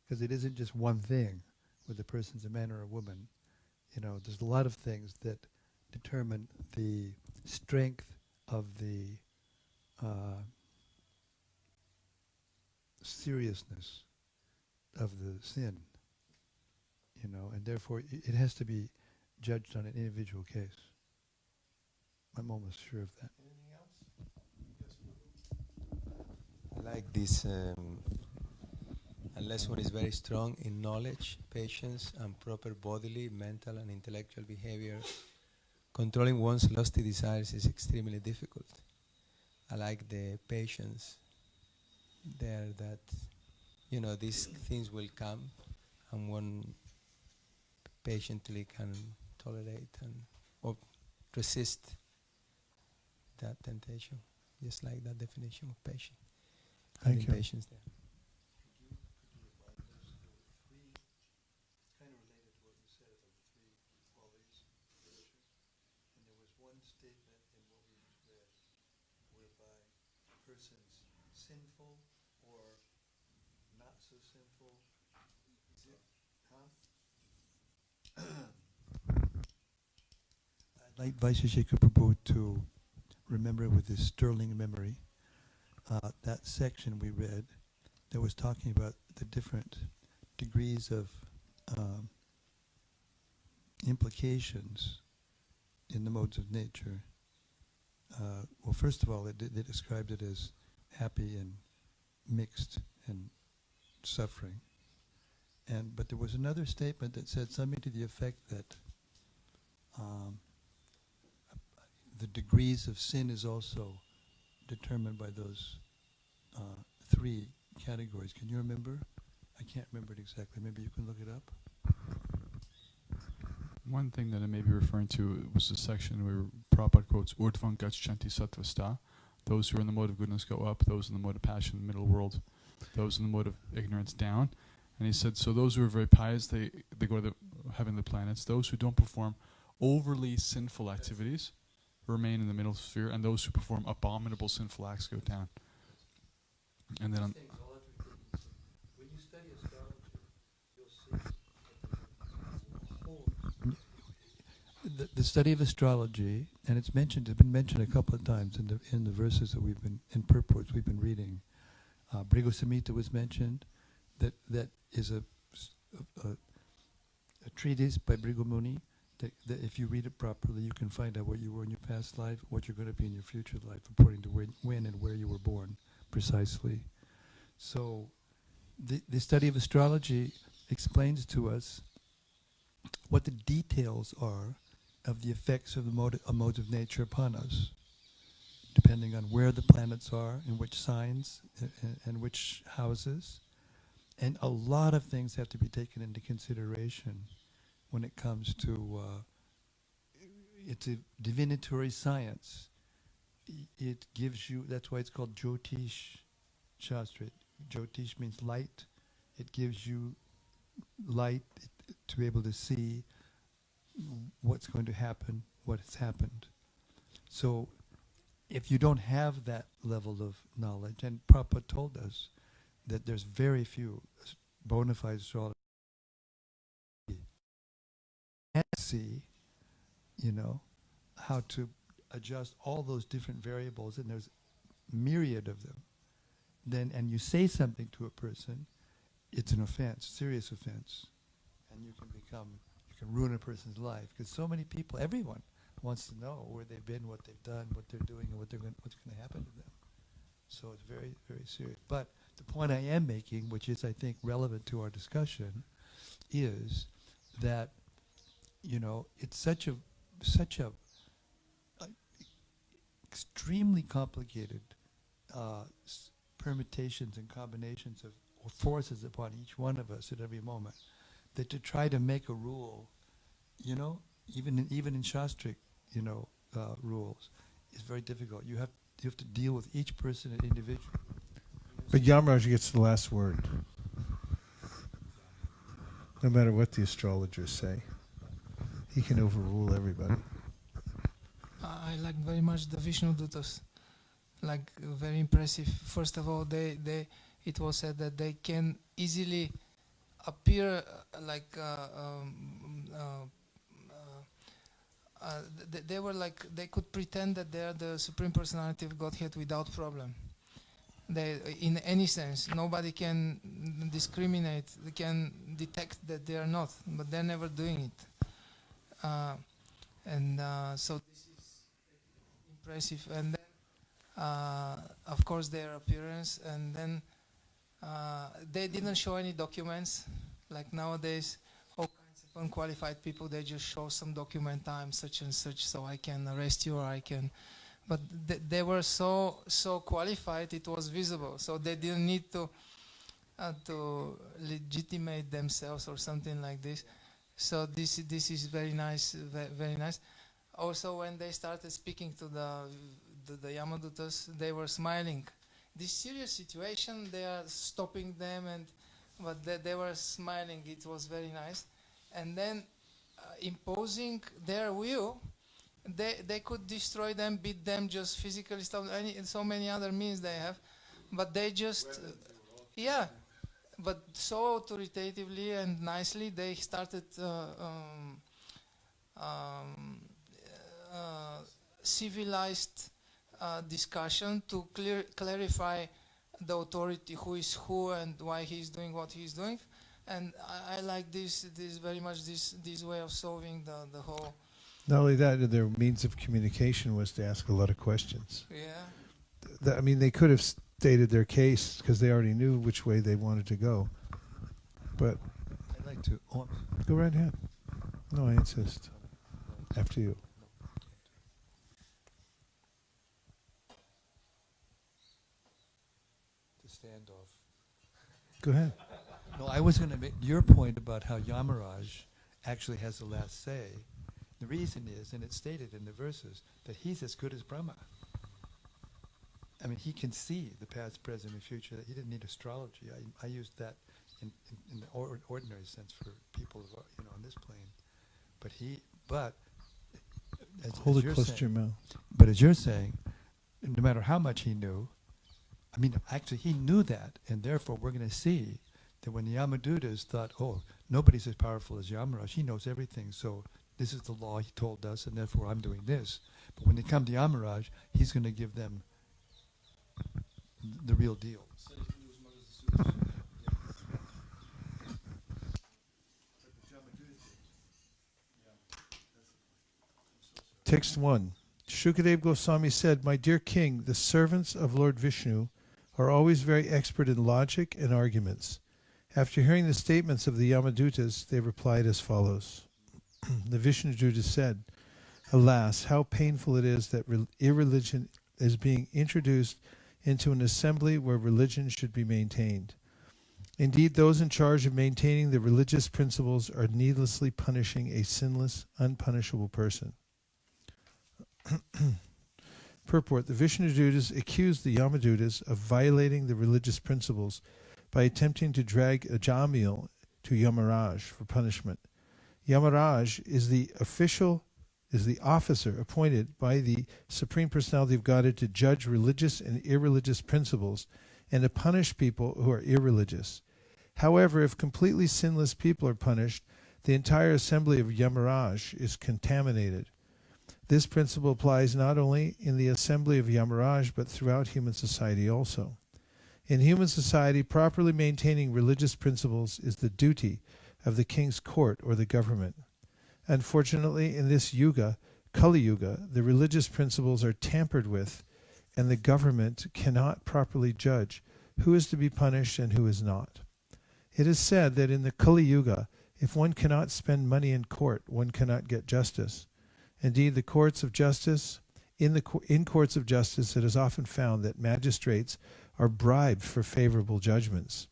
because it isn't just one thing, whether the person's a man or a woman. You know, there's a lot of things that determine the strength of the seriousness of the sin. You know, and therefore it has to be judged on an individual case. I'm almost sure of that. Anything else? I like this. Unless one is very strong in knowledge, patience, and proper bodily, mental, and intellectual behavior, controlling one's lusty desires is extremely difficult. I like the patience there that, these things will come, and one patiently can tolerate or resist that temptation. Just like that definition of patience. Thank you. Patience there. It's kind of related to what you said about the three qualities of virtue. And there was one statement in what we just read whereby a person's sinful or not so sinful. I'd like Vaisesika Prabhu to remember with his sterling memory that section we read that was talking about the different degrees of implications in the modes of nature. Well, first of all, they described it as happy and mixed and suffering. But there was another statement that said something to the effect that the degrees of sin is also determined by those three categories. Can you remember? I can't remember it exactly. Maybe you can look it up. One thing that I may be referring to was the section where Prabhupada quotes Urdhvan Gachanti Sattvasta. Those who are in the mode of goodness go up, those in the mode of passion, the middle world, those in the mode of ignorance down. And he said, so those who are very pious, they go to heaven, the planets. Those who don't perform overly sinful activities remain in the middle sphere, and those who perform abominable sinful acts go down. And then when you study astrology, you'll see the study of astrology, and it's been mentioned a couple of times in the verses that in purports we've been reading. Bhrigu Samhita was mentioned. That is a treatise by Bhrigu Muni that if you read it properly, you can find out what you were in your past life, what you're going to be in your future life, according to when and where you were born, precisely. So the study of astrology explains to us what the details are of the effects of the modes of nature upon us, depending on where the planets are, in which signs, and which houses. And a lot of things have to be taken into consideration when it comes to it's a divinatory science. It gives you, that's why it's called Jyotish Shastra. Jyotish means light. It gives you light to be able to see what's going to happen, what has happened. So if you don't have that level of knowledge, and Prabhupada told us that there's very few bona fide astrologers and see, how to adjust all those different variables, and there's myriad of them. Then, and you say something to a person, it's an offense, serious offense, and you can ruin a person's life, because so many people, everyone wants to know where they've been, what they've done, what they're doing, and what's going to happen to them. So it's very, very serious. But the point I am making, which is I think relevant to our discussion, is that it's such a extremely complicated permutations and combinations of forces upon each one of us at every moment, that to try to make a rule, even in Shastric, rules, is very difficult. You have to deal with each person individually. But Yamaraj gets the last word, no matter what the astrologers say. He can overrule everybody. I like very much the Vishnu Dutas. Very impressive. First of all, it was said that they can easily appear they could pretend that they are the Supreme Personality of Godhead without problem. They, in any sense, nobody can discriminate. They can detect that they are not, but they're never doing it. So this is impressive. And then, of course, their appearance. And then they didn't show any documents. Like nowadays, all kinds of unqualified people, they just show some document, I'm such and such, so I can arrest you, or I can. But they were so qualified, it was visible. So they didn't need to legitimate themselves or something like this. So this is very nice, very nice. Also, when they started speaking to the Yamadutas, they were smiling. This serious situation, they are stopping them, but they were smiling. It was very nice. And then imposing their will, they could destroy them, beat them, just physically stuff. So many other means they have, but they just But so authoritatively and nicely, they started civilized discussion to clarify the authority, who is who and why he's doing what he's doing. And I like this very much, this way of solving the whole. Not only that, their means of communication was to ask a lot of questions. Yeah. They could have stated their case because they already knew which way they wanted to go. But I'd like to. Go right ahead. No, I insist. After you. To stand off. Go ahead. No, I was going to make your point about how Yamaraj actually has the last say. The reason is, and it's stated in the verses, that he's as good as Brahma. I mean, he can see the past, present, and future. He didn't need astrology. I used that in the ordinary sense for people, on this plane. But Hold as it you're close saying, to your mouth. But as you're saying, no matter how much he knew, actually he knew that, and therefore we're going to see that when the Yamadutas thought, nobody's as powerful as Yamaraj, he knows everything, so this is the law he told us, and therefore I'm doing this. But when they come to Yamaraj, he's going to give them the real deal. Text 1. Shukadeva Goswami said, "My dear king, the servants of Lord Vishnu are always very expert in logic and arguments. After hearing the statements of the Yamadutas, they replied as follows." The Vishnu Dutas said, Alas, how painful it is that irreligion is being introduced into an assembly where religion should be maintained. Indeed, those in charge of maintaining the religious principles are needlessly punishing a sinless, unpunishable person. Purport: the Vishnudutas accused the Yamadutas of violating the religious principles by attempting to drag Ajamil to Yamaraj for punishment. Yamaraj is the officer appointed by the Supreme Personality of Godhead to judge religious and irreligious principles and to punish people who are irreligious. However, if completely sinless people are punished, the entire assembly of Yamaraj is contaminated. This principle applies not only in the assembly of Yamaraj, but throughout human society also. In human society, properly maintaining religious principles is the duty of the king's court or the government. Unfortunately, in this yuga, Kali Yuga, the religious principles are tampered with, and the government cannot properly judge who is to be punished and who is not. It is said that in the Kali Yuga, if one cannot spend money in court, one cannot get justice. Indeed, the courts of justice, in courts of justice, it is often found that magistrates are bribed for favorable judgments.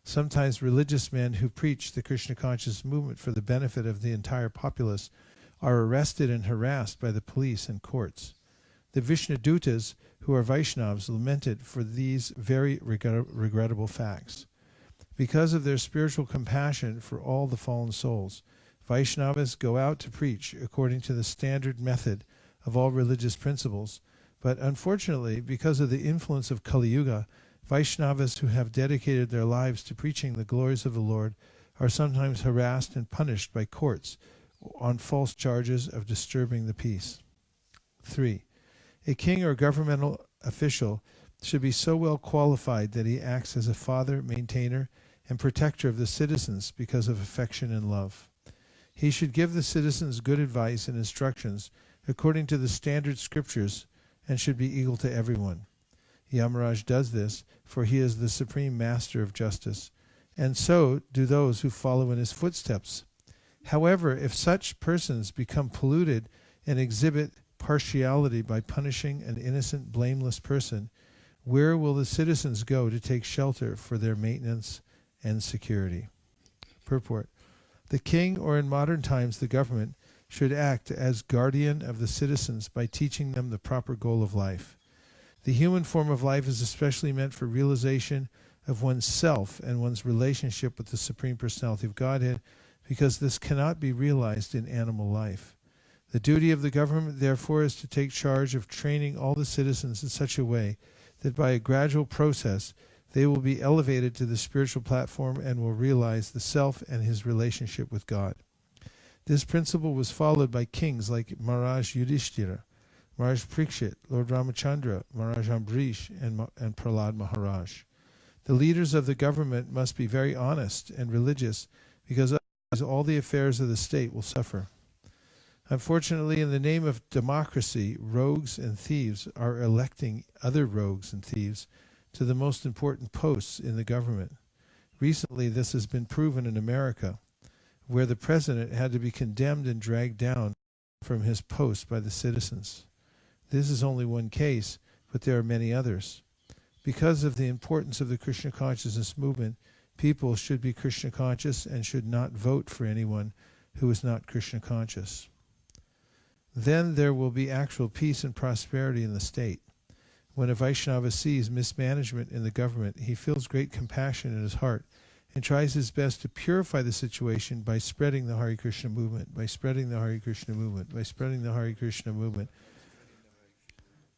Sometimes religious men who preach the Krishna conscious movement for the benefit of the entire populace are arrested and harassed by the police and courts. The Vishnudutas, who are Vaishnavas, lamented for these very regrettable facts. Because of their spiritual compassion for all the fallen souls, Vaishnavas go out to preach according to the standard method of all religious principles, but unfortunately, because of the influence of Kali Yuga, Vaishnavas who have dedicated their lives to preaching the glories of the Lord are sometimes harassed and punished by courts on false charges of disturbing the peace. 3. A king or governmental official should be so well qualified that he acts as a father, maintainer, and protector of the citizens because of affection and love. He should give the citizens good advice and instructions according to the standard scriptures and should be equal to everyone. Yamaraj does this, for he is the supreme master of justice, and so do those who follow in his footsteps. However, if such persons become polluted and exhibit partiality by punishing an innocent, blameless person, where will the citizens go to take shelter for their maintenance and security? Purport: the king, or in modern times the government, should act as guardian of the citizens by teaching them the proper goal of life. The human form of life is especially meant for realization of one's self and one's relationship with the Supreme Personality of Godhead, because this cannot be realized in animal life. The duty of the government, therefore, is to take charge of training all the citizens in such a way that by a gradual process they will be elevated to the spiritual platform and will realize the self and his relationship with God. This principle was followed by kings like Maharaj Yudhishthira, Maharaj Parikshit, Lord Ramachandra, Maharaj Ambrish, and Prahlad Maharaj. The leaders of the government must be very honest and religious, because otherwise all the affairs of the state will suffer. Unfortunately, in the name of democracy, rogues and thieves are electing other rogues and thieves to the most important posts in the government. Recently, this has been proven in America, where the president had to be condemned and dragged down from his post by the citizens. This is only one case, but there are many others. Because of the importance of the Krishna consciousness movement, people should be Krishna conscious and should not vote for anyone who is not Krishna conscious. Then there will be actual peace and prosperity in the state. When a Vaishnava sees mismanagement in the government, he feels great compassion in his heart and tries his best to purify the situation by spreading the Hare Krishna movement, by spreading the Hare Krishna movement, by spreading the Hare Krishna movement.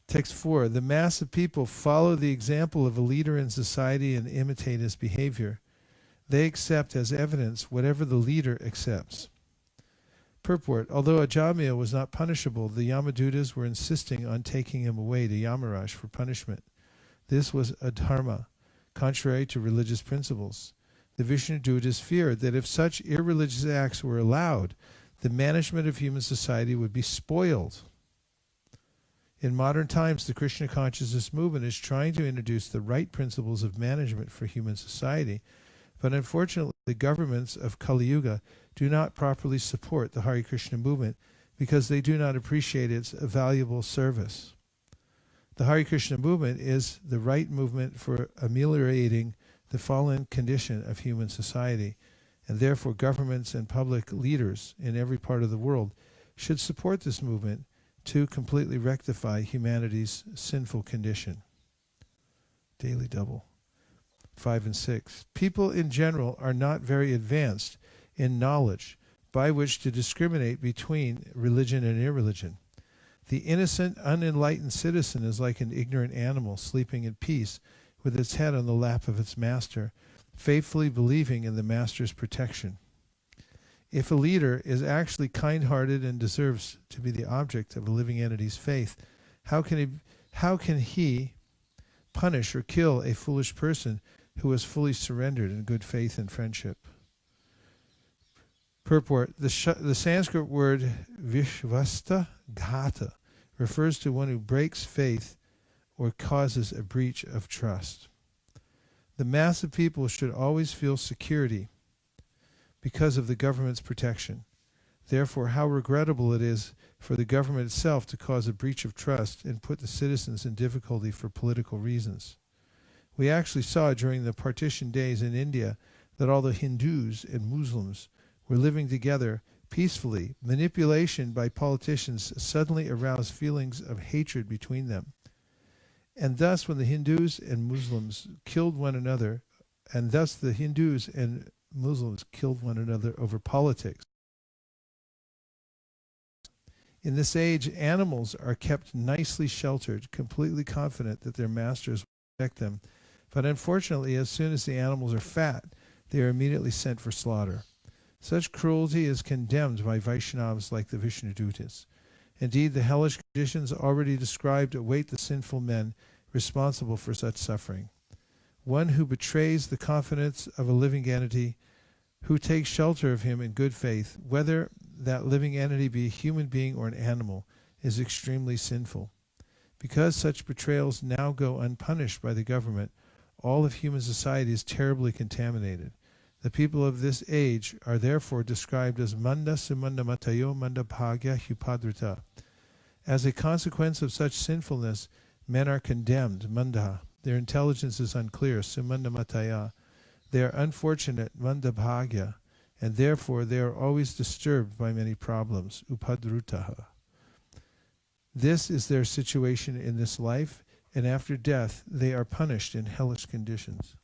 Text 4. The mass of people follow the example of a leader in society and imitate his behavior. They accept as evidence whatever the leader accepts. Purport: although Ajamil was not punishable, the Yamadutas were insisting on taking him away to Yamaraj for punishment. This was adharma, contrary to religious principles. The Vishnudutas feared that if such irreligious acts were allowed, the management of human society would be spoiled. In modern times, the Krishna consciousness movement is trying to introduce the right principles of management for human society, but unfortunately the governments of Kali Yuga do not properly support the Hare Krishna movement because they do not appreciate its valuable service. The Hare Krishna movement is the right movement for ameliorating the fallen condition of human society, and therefore governments and public leaders in every part of the world should support this movement to completely rectify humanity's sinful condition. Daily double. 5 and 6. People in general are not very advanced in knowledge by which to discriminate between religion and irreligion. The innocent, unenlightened citizen is like an ignorant animal sleeping in peace with its head on the lap of its master, faithfully believing in the master's protection. If a leader is actually kind-hearted and deserves to be the object of a living entity's faith, how can he punish or kill a foolish person who is fully surrendered in good faith and friendship? Purport. The Sanskrit word vishvasta ghata refers to one who breaks faith or causes a breach of trust. The mass of people should always feel security because of the government's protection. Therefore, how regrettable it is for the government itself to cause a breach of trust and put the citizens in difficulty for political reasons. We actually saw during the partition days in India that all the Hindus and Muslims were living together peacefully. Manipulation by politicians suddenly aroused feelings of hatred between them. And thus when the Hindus and Muslims killed one another, over politics. In this age, animals are kept nicely sheltered, completely confident that their masters will protect them. But unfortunately, as soon as the animals are fat, they are immediately sent for slaughter. Such cruelty is condemned by Vaishnavas like the Vishnudutas. Indeed, the hellish conditions already described await the sinful men responsible for such suffering. One who betrays the confidence of a living entity, who takes shelter of him in good faith, whether that living entity be a human being or an animal, is extremely sinful. Because such betrayals now go unpunished by the government, all of human society is terribly contaminated. The people of this age are therefore described as manda sumanda matayo manda bhagya hupadrita. As a consequence of such sinfulness, men are condemned, manda. Their intelligence is unclear, sumanda mataya. They are unfortunate, manda bhagya, and therefore they are always disturbed by many problems, upadrutaha. This is their situation in this life, and after death they are punished in hellish conditions.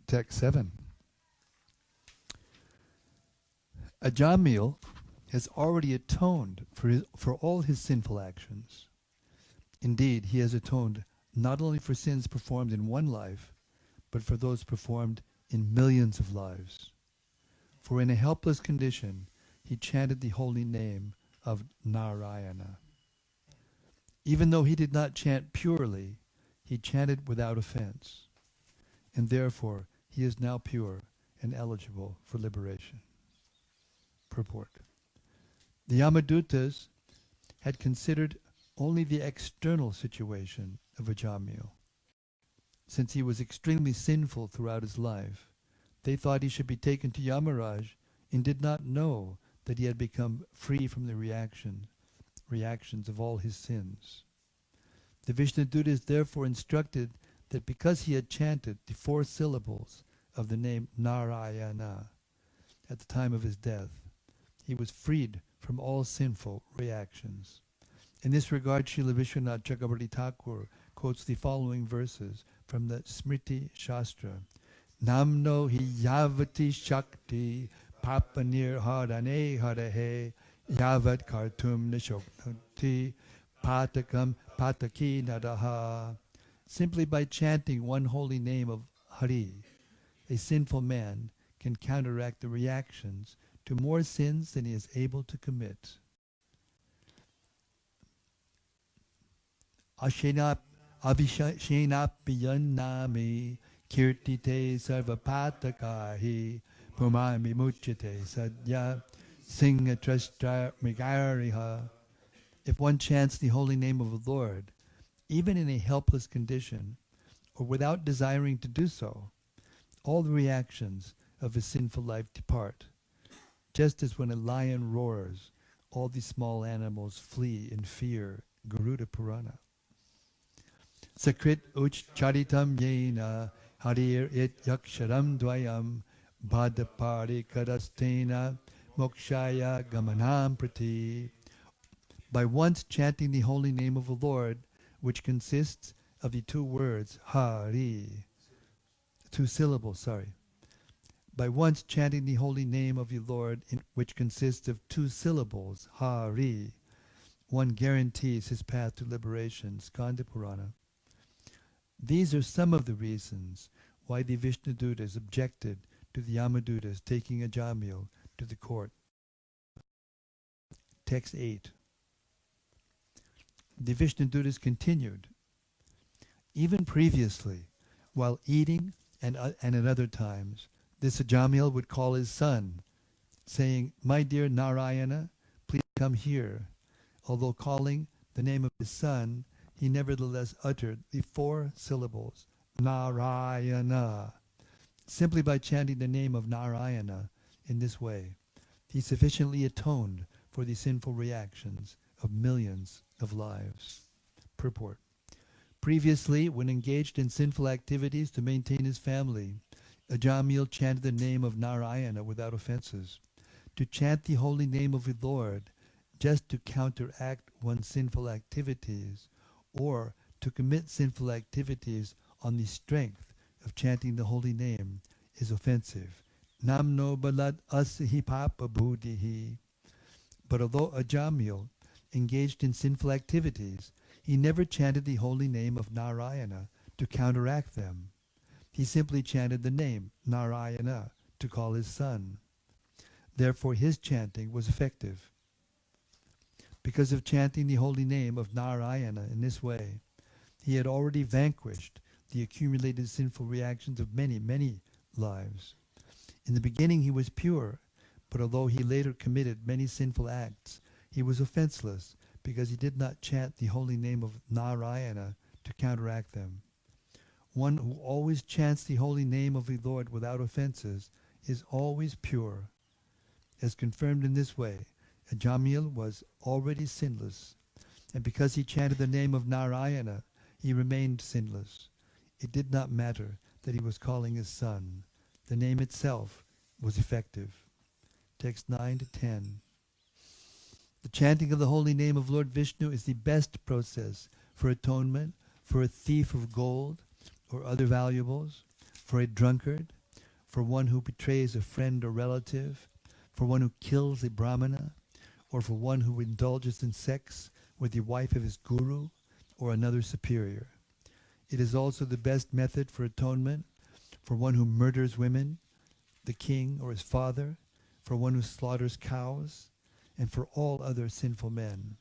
Text 7. Ajamil has already atoned for all his sinful actions. Indeed, he has atoned not only for sins performed in one life, but for those performed in millions of lives. For in a helpless condition, he chanted the holy name of Narayana. Even though he did not chant purely, he chanted without offense, and therefore he is now pure and eligible for liberation. Purport. The Yamadutas had considered only the external situation of Ajamil. Since he was extremely sinful throughout his life, they thought he should be taken to Yamaraj and did not know that he had become free from the reactions of all his sins. The Vishnudutas therefore instructed that because he had chanted the 4 syllables of the name Narayana at the time of his death, he was freed from all sinful reactions. In this regard, Srila Vishwanath Chakravarti Thakur quotes the following verses from the Smriti Shastra. Namno hi yavati shakti papanir harane harahe yavat kartum nishoknati patakam pataki nadaha. Simply by chanting one holy name of Hari, a sinful man can counteract the reactions to more sins than he is able to commit. Avishenapiyannami kirtite sarvapatakahi pumami muchite sadya singatrashtra migariha. If one chants the holy name of the Lord, even in a helpless condition, or without desiring to do so, all the reactions of his sinful life depart. Just as when a lion roars, all the small animals flee in fear. Garuda Purana. Sakrit uch charitam yena harir it yaksharam dvayam bhadapari kadastena mokshaya gamanam prati. By once chanting the holy name of the Lord, which consists of the two words Hari, two syllables, By once chanting the holy name of the Lord, which consists of two syllables, Hari, one guarantees his path to liberation. Skanda Purana. These are some of the reasons why the Vishnudutas objected to the Yamadutas taking Ajamil to the court. Text 8. The Vishnudutas continued. Even previously, while eating and at other times, this Ajamil would call his son, saying, "My dear Narayana, please come here." Although calling the name of his son, he nevertheless uttered the four syllables, Narayana. Simply by chanting the name of Narayana in this way, he sufficiently atoned for the sinful reactions of millions of lives. Purport. Previously, when engaged in sinful activities to maintain his family, Ajamil chanted the name of Narayana without offenses. To chant the holy name of the Lord, just to counteract one's sinful activities, or to commit sinful activities on the strength of chanting the holy name, is offensive. Namno balat asihi papa buddhihi. But although Ajamil engaged in sinful activities, he never chanted the holy name of Narayana to counteract them. He simply chanted the name Narayana to call his son. Therefore his chanting was effective. Because of chanting the holy name of Narayana in this way, he had already vanquished the accumulated sinful reactions of many, many lives. In the beginning he was pure, but although he later committed many sinful acts, he was offenseless because he did not chant the holy name of Narayana to counteract them. One who always chants the holy name of the Lord without offenses is always pure. As confirmed in this way, Ajamil was already sinless, and because he chanted the name of Narayana, he remained sinless. It did not matter that he was calling his son. The name itself was effective. Text 9 to 10. The chanting of the holy name of Lord Vishnu is the best process for atonement for a thief of gold or other valuables, for a drunkard, for one who betrays a friend or relative, for one who kills a brahmana, or for one who indulges in sex with the wife of his guru or another superior. It is also the best method for atonement for one who murders women, the king or his father, for one who slaughters cows, and for all other sinful men.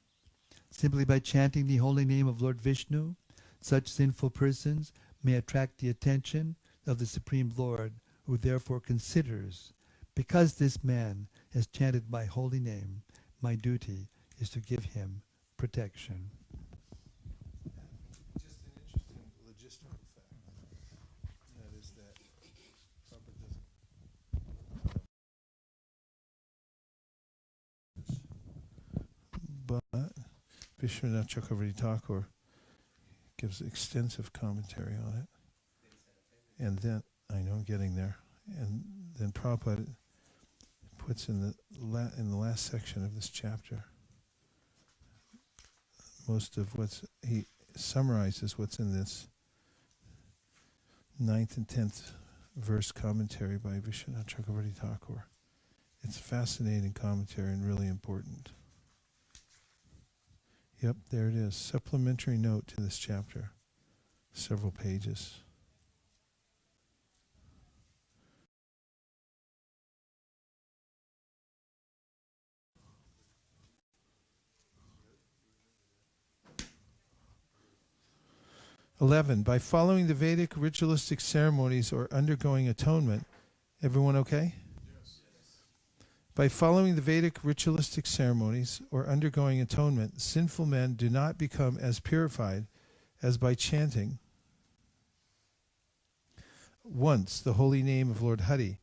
Simply by chanting the holy name of Lord Vishnu, such sinful persons may attract the attention of the Supreme Lord, who therefore considers, because this man has chanted my holy name, my duty is to give him protection. Just an interesting logistical fact. That is that Prabhupada doesn't. But Vishwanath Chakravarti Thakur gives extensive commentary on it. And then, I know I'm getting there. And then Prabhupada puts in the last section of this chapter most of he summarizes what's in this 9th and 10th verse commentary by Vishwanath Chakravarti Thakur. It's fascinating commentary and really important. Yep, there it is. Supplementary note to this chapter. Several pages. By following the Vedic ritualistic ceremonies or undergoing atonement, everyone okay? Yes. By following the Vedic ritualistic ceremonies or undergoing atonement, sinful men do not become as purified as by chanting once the holy name of Lord Hari.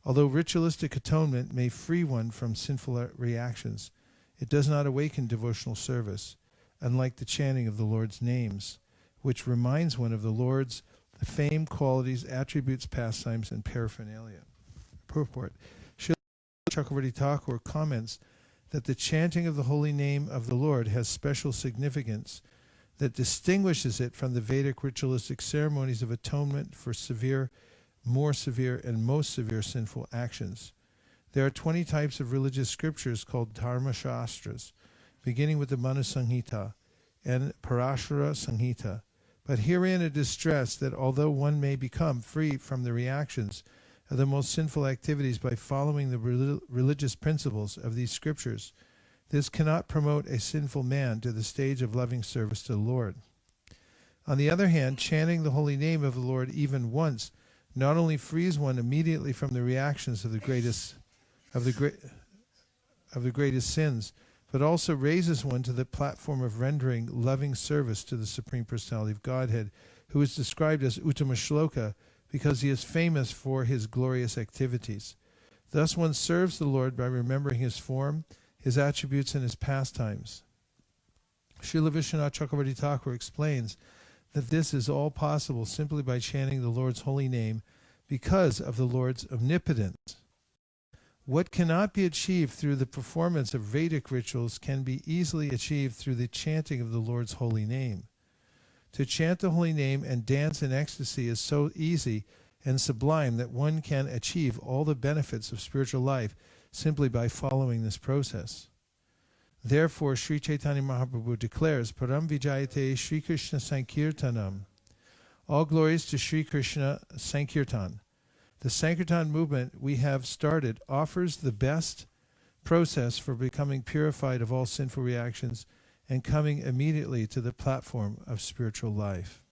Although ritualistic atonement may free one from sinful reactions, it does not awaken devotional service, unlike the chanting of the Lord's names, which reminds one of the Lord's fame, qualities, attributes, pastimes, and paraphernalia. Purport. Srila Chakravarti Thakur comments that the chanting of the holy name of the Lord has special significance that distinguishes it from the Vedic ritualistic ceremonies of atonement for severe, more severe, and most severe sinful actions. There are 20 types of religious scriptures called Dharma Shastras, beginning with the Manu Samhita and Parashara Samhita. But herein it is stressed that although one may become free from the reactions of the most sinful activities by following the religious principles of these scriptures, this cannot promote a sinful man to the stage of loving service to the Lord. On the other hand, chanting the holy name of the Lord even once not only frees one immediately from the reactions of the greatest sins, but also raises one to the platform of rendering loving service to the Supreme Personality of Godhead, who is described as Uttama Shloka because he is famous for his glorious activities. Thus one serves the Lord by remembering his form, his attributes, and his pastimes. Srila Vishwanath Chakravarti Thakur explains that this is all possible simply by chanting the Lord's holy name because of the Lord's omnipotence. What cannot be achieved through the performance of Vedic rituals can be easily achieved through the chanting of the Lord's holy name. To chant the holy name and dance in ecstasy is so easy and sublime that one can achieve all the benefits of spiritual life simply by following this process. Therefore, Sri Chaitanya Mahaprabhu declares, Param Vijayate Sri Krishna Sankirtanam. All glories to Sri Krishna Sankirtan. The Sankirtan movement we have started offers the best process for becoming purified of all sinful reactions and coming immediately to the platform of spiritual life.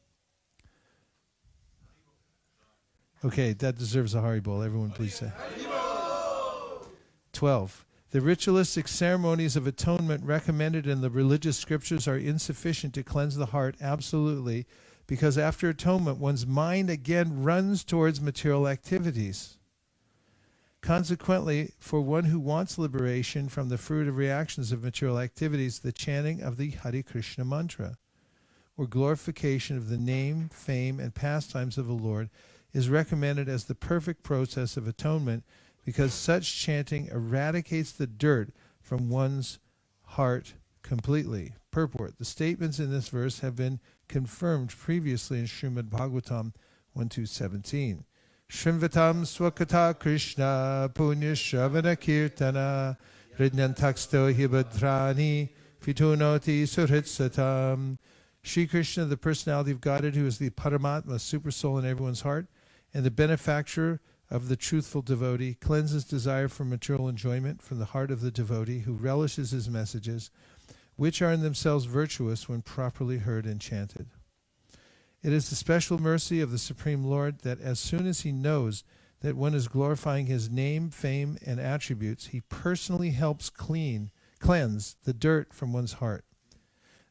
Okay, that deserves a Haribol. Everyone please say. 12. The ritualistic ceremonies of atonement recommended in the religious scriptures are insufficient to cleanse the heart absolutely, because after atonement one's mind again runs towards material activities. Consequently, for one who wants liberation from the fruit of reactions of material activities, the chanting of the Hare Krishna mantra, or glorification of the name, fame, and pastimes of the Lord, is recommended as the perfect process of atonement, because such chanting eradicates the dirt from one's heart completely. Purport. The statements in this verse have been confirmed previously in Srimad Bhagavatam 1.2.17. Shrimvatam swakata Krishna punya shravana kirtana ridnantaksto hibadrani fitunoti suhritsatam. Sri Krishna, the personality of Godhead, who is the Paramatma, super soul in everyone's heart, and the benefactor of the truthful devotee, cleanses desire for material enjoyment from the heart of the devotee who relishes his messages, which are in themselves virtuous when properly heard and chanted. It is the special mercy of the Supreme Lord that as soon as he knows that one is glorifying his name, fame, and attributes, he personally helps cleanse the dirt from one's heart.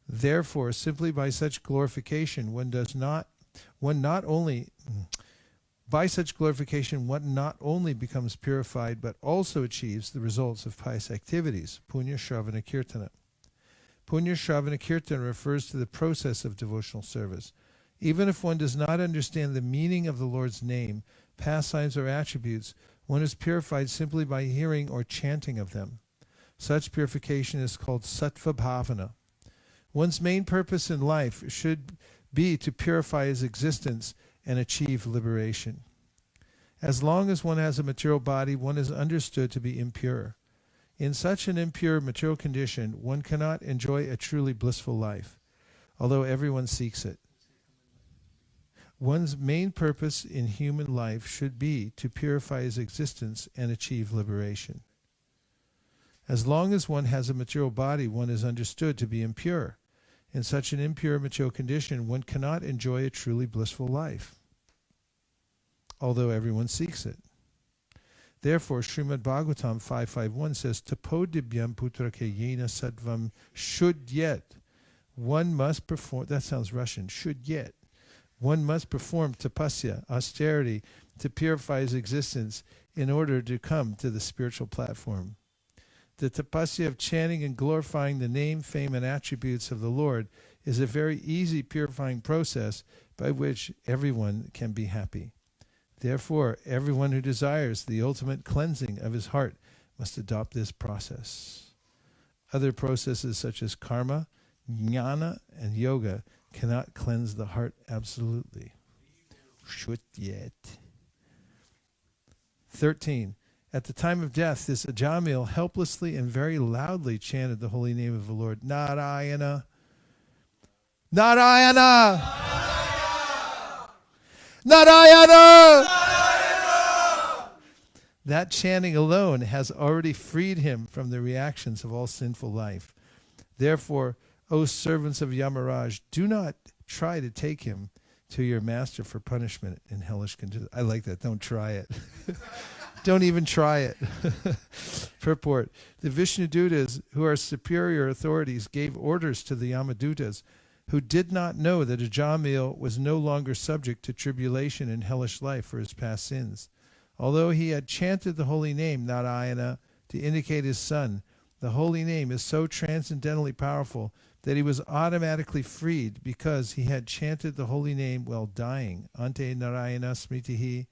Therefore, simply by such glorification, one not only becomes purified, but also achieves the results of pious activities, punya shravana kirtana. Punya shravana kirtana refers to the process of devotional service. Even if one does not understand the meaning of the Lord's name, pastimes, or attributes, one is purified simply by hearing or chanting of them. Such purification is called sattva bhavana. One's main purpose in life should be to purify his existence and achieve liberation. As long as one has a material body, one is understood to be impure. In such an impure material condition, one cannot enjoy a truly blissful life, although everyone seeks it. One's main purpose in human life should be to purify his existence and achieve liberation. As long as one has a material body, one is understood to be impure. In such an impure material condition, one cannot enjoy a truly blissful life, although everyone seeks it. Therefore, Srimad Bhagavatam 5.5.1 says, Tapodibyam putrake yena sattvam shudyet. One must perform, that sounds Russian, shudyet. One must perform tapasya, austerity, to purify his existence in order to come to the spiritual platform. The tapasya of chanting and glorifying the name, fame, and attributes of the Lord is a very easy purifying process by which everyone can be happy. Therefore, everyone who desires the ultimate cleansing of his heart must adopt this process. Other processes such as karma, jnana, and yoga cannot cleanse the heart absolutely. Shutyet. 13. At the time of death, this Ajamil helplessly and very loudly chanted the holy name of the Lord, Narayana, Narayana, Narayana. That chanting alone has already freed him from the reactions of all sinful life. Therefore, O servants of Yamaraj, do not try to take him to your master for punishment in hellish conditions. I like that. Don't try it. Don't even try it. Purport. The Vishnudutas, who are superior authorities, gave orders to the Yamadutas, who did not know that Ajamil was no longer subject to tribulation in hellish life for his past sins. Although he had chanted the holy name, Narayana, to indicate his son, the holy name is so transcendently powerful that he was automatically freed because he had chanted the holy name while dying. Ante Narayana Smritihi,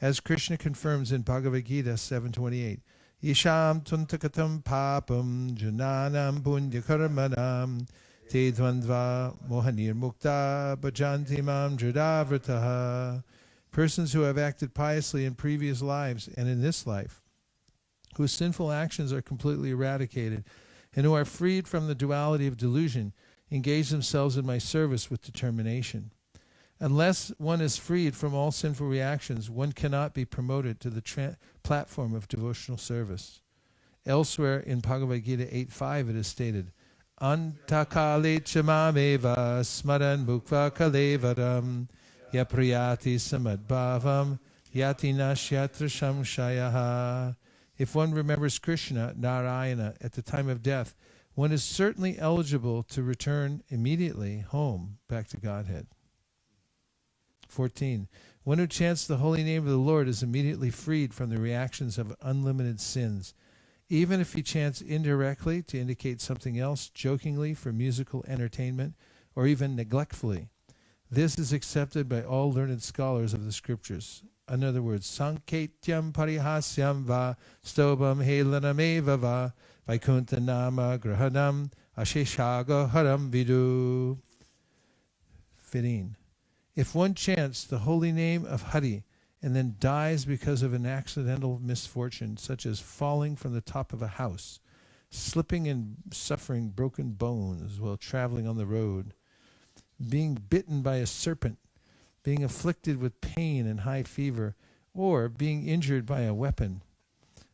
as Krishna confirms in Bhagavad Gita 7.28. Isham tuntakatam papam jananam punyakarmanam te dvandva mohanir mukta bhajanti mam jadavrataha. Persons who have acted piously in previous lives and in this life, whose sinful actions are completely eradicated, and who are freed from the duality of delusion, engage themselves in my service with determination. Unless one is freed from all sinful reactions, one cannot be promoted to the platform of devotional service. Elsewhere in Bhagavad Gita 8.5 it is stated, Antakale chamameva smaran mukva kalevaram yapriyati samadbhavam yati nashyatra shamshayaha. If one remembers Krishna, Narayana, at the time of death, one is certainly eligible to return immediately home, back to Godhead. 14. One who chants the holy name of the Lord is immediately freed from the reactions of unlimited sins. Even if he chants indirectly to indicate something else, jokingly for musical entertainment, or even neglectfully. This is accepted by all learned scholars of the scriptures. In other words, Sanketyam parihasyam va stobam helanameva va vaikunta nama grahanam asheshaga haram vidu. 15. If one chants the holy name of Hari and then dies because of an accidental misfortune, such as falling from the top of a house, slipping and suffering broken bones while traveling on the road, being bitten by a serpent, being afflicted with pain and high fever, or being injured by a weapon,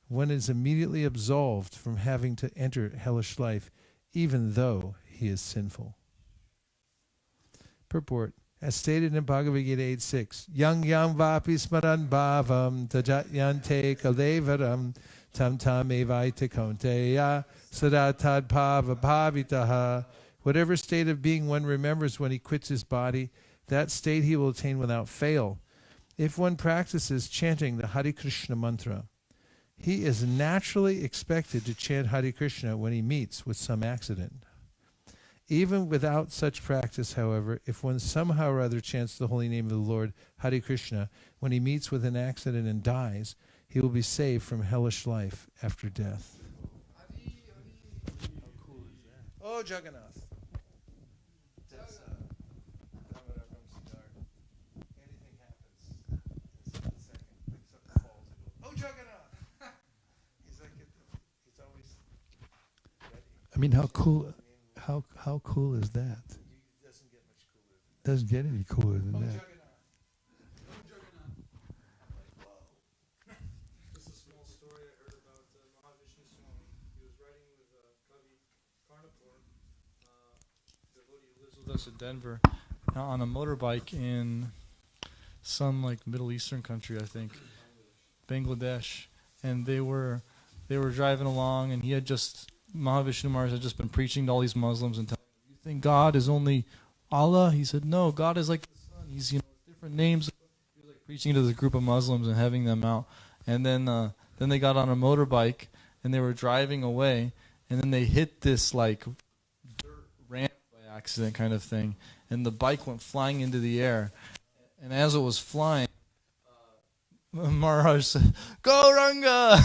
one is immediately absolved from having to enter hellish life, even though he is sinful. Purport. As stated in Bhagavad Gita 8.6, Yang yang vapi smaran bhavam tajat yante kalevaram tam tam evaita kaunteya sadatad bhava bhavitaha. Whatever state of being one remembers when he quits his body, that state he will attain without fail. If one practices chanting the Hare Krishna mantra, he is naturally expected to chant Hare Krishna when he meets with some accident. Even without such practice, however, if one somehow or other chants the holy name of the Lord, Hare Krishna, when he meets with an accident and dies, he will be saved from hellish life after death. Oh, Jagannath. I mean, how cool is that? Doesn't get any cooler than that. This is a small story I heard about Maharaja Swami. He was riding with Kavi Karnapur, devotee who lives with us in Denver, on a motorbike in some like Middle Eastern country, I think, Bangladesh. and they were driving along, and Mahavishnu Maharaj had just been preaching to all these Muslims and telling them, "You think God is only Allah?" He said, "No, God is like the sun. He's different names." He was like preaching to this group of Muslims and having them out, and then they got on a motorbike and they were driving away, and then they hit this like dirt ramp by accident kind of thing, and the bike went flying into the air, and as it was flying, Maharaj said, "Go Ranga!"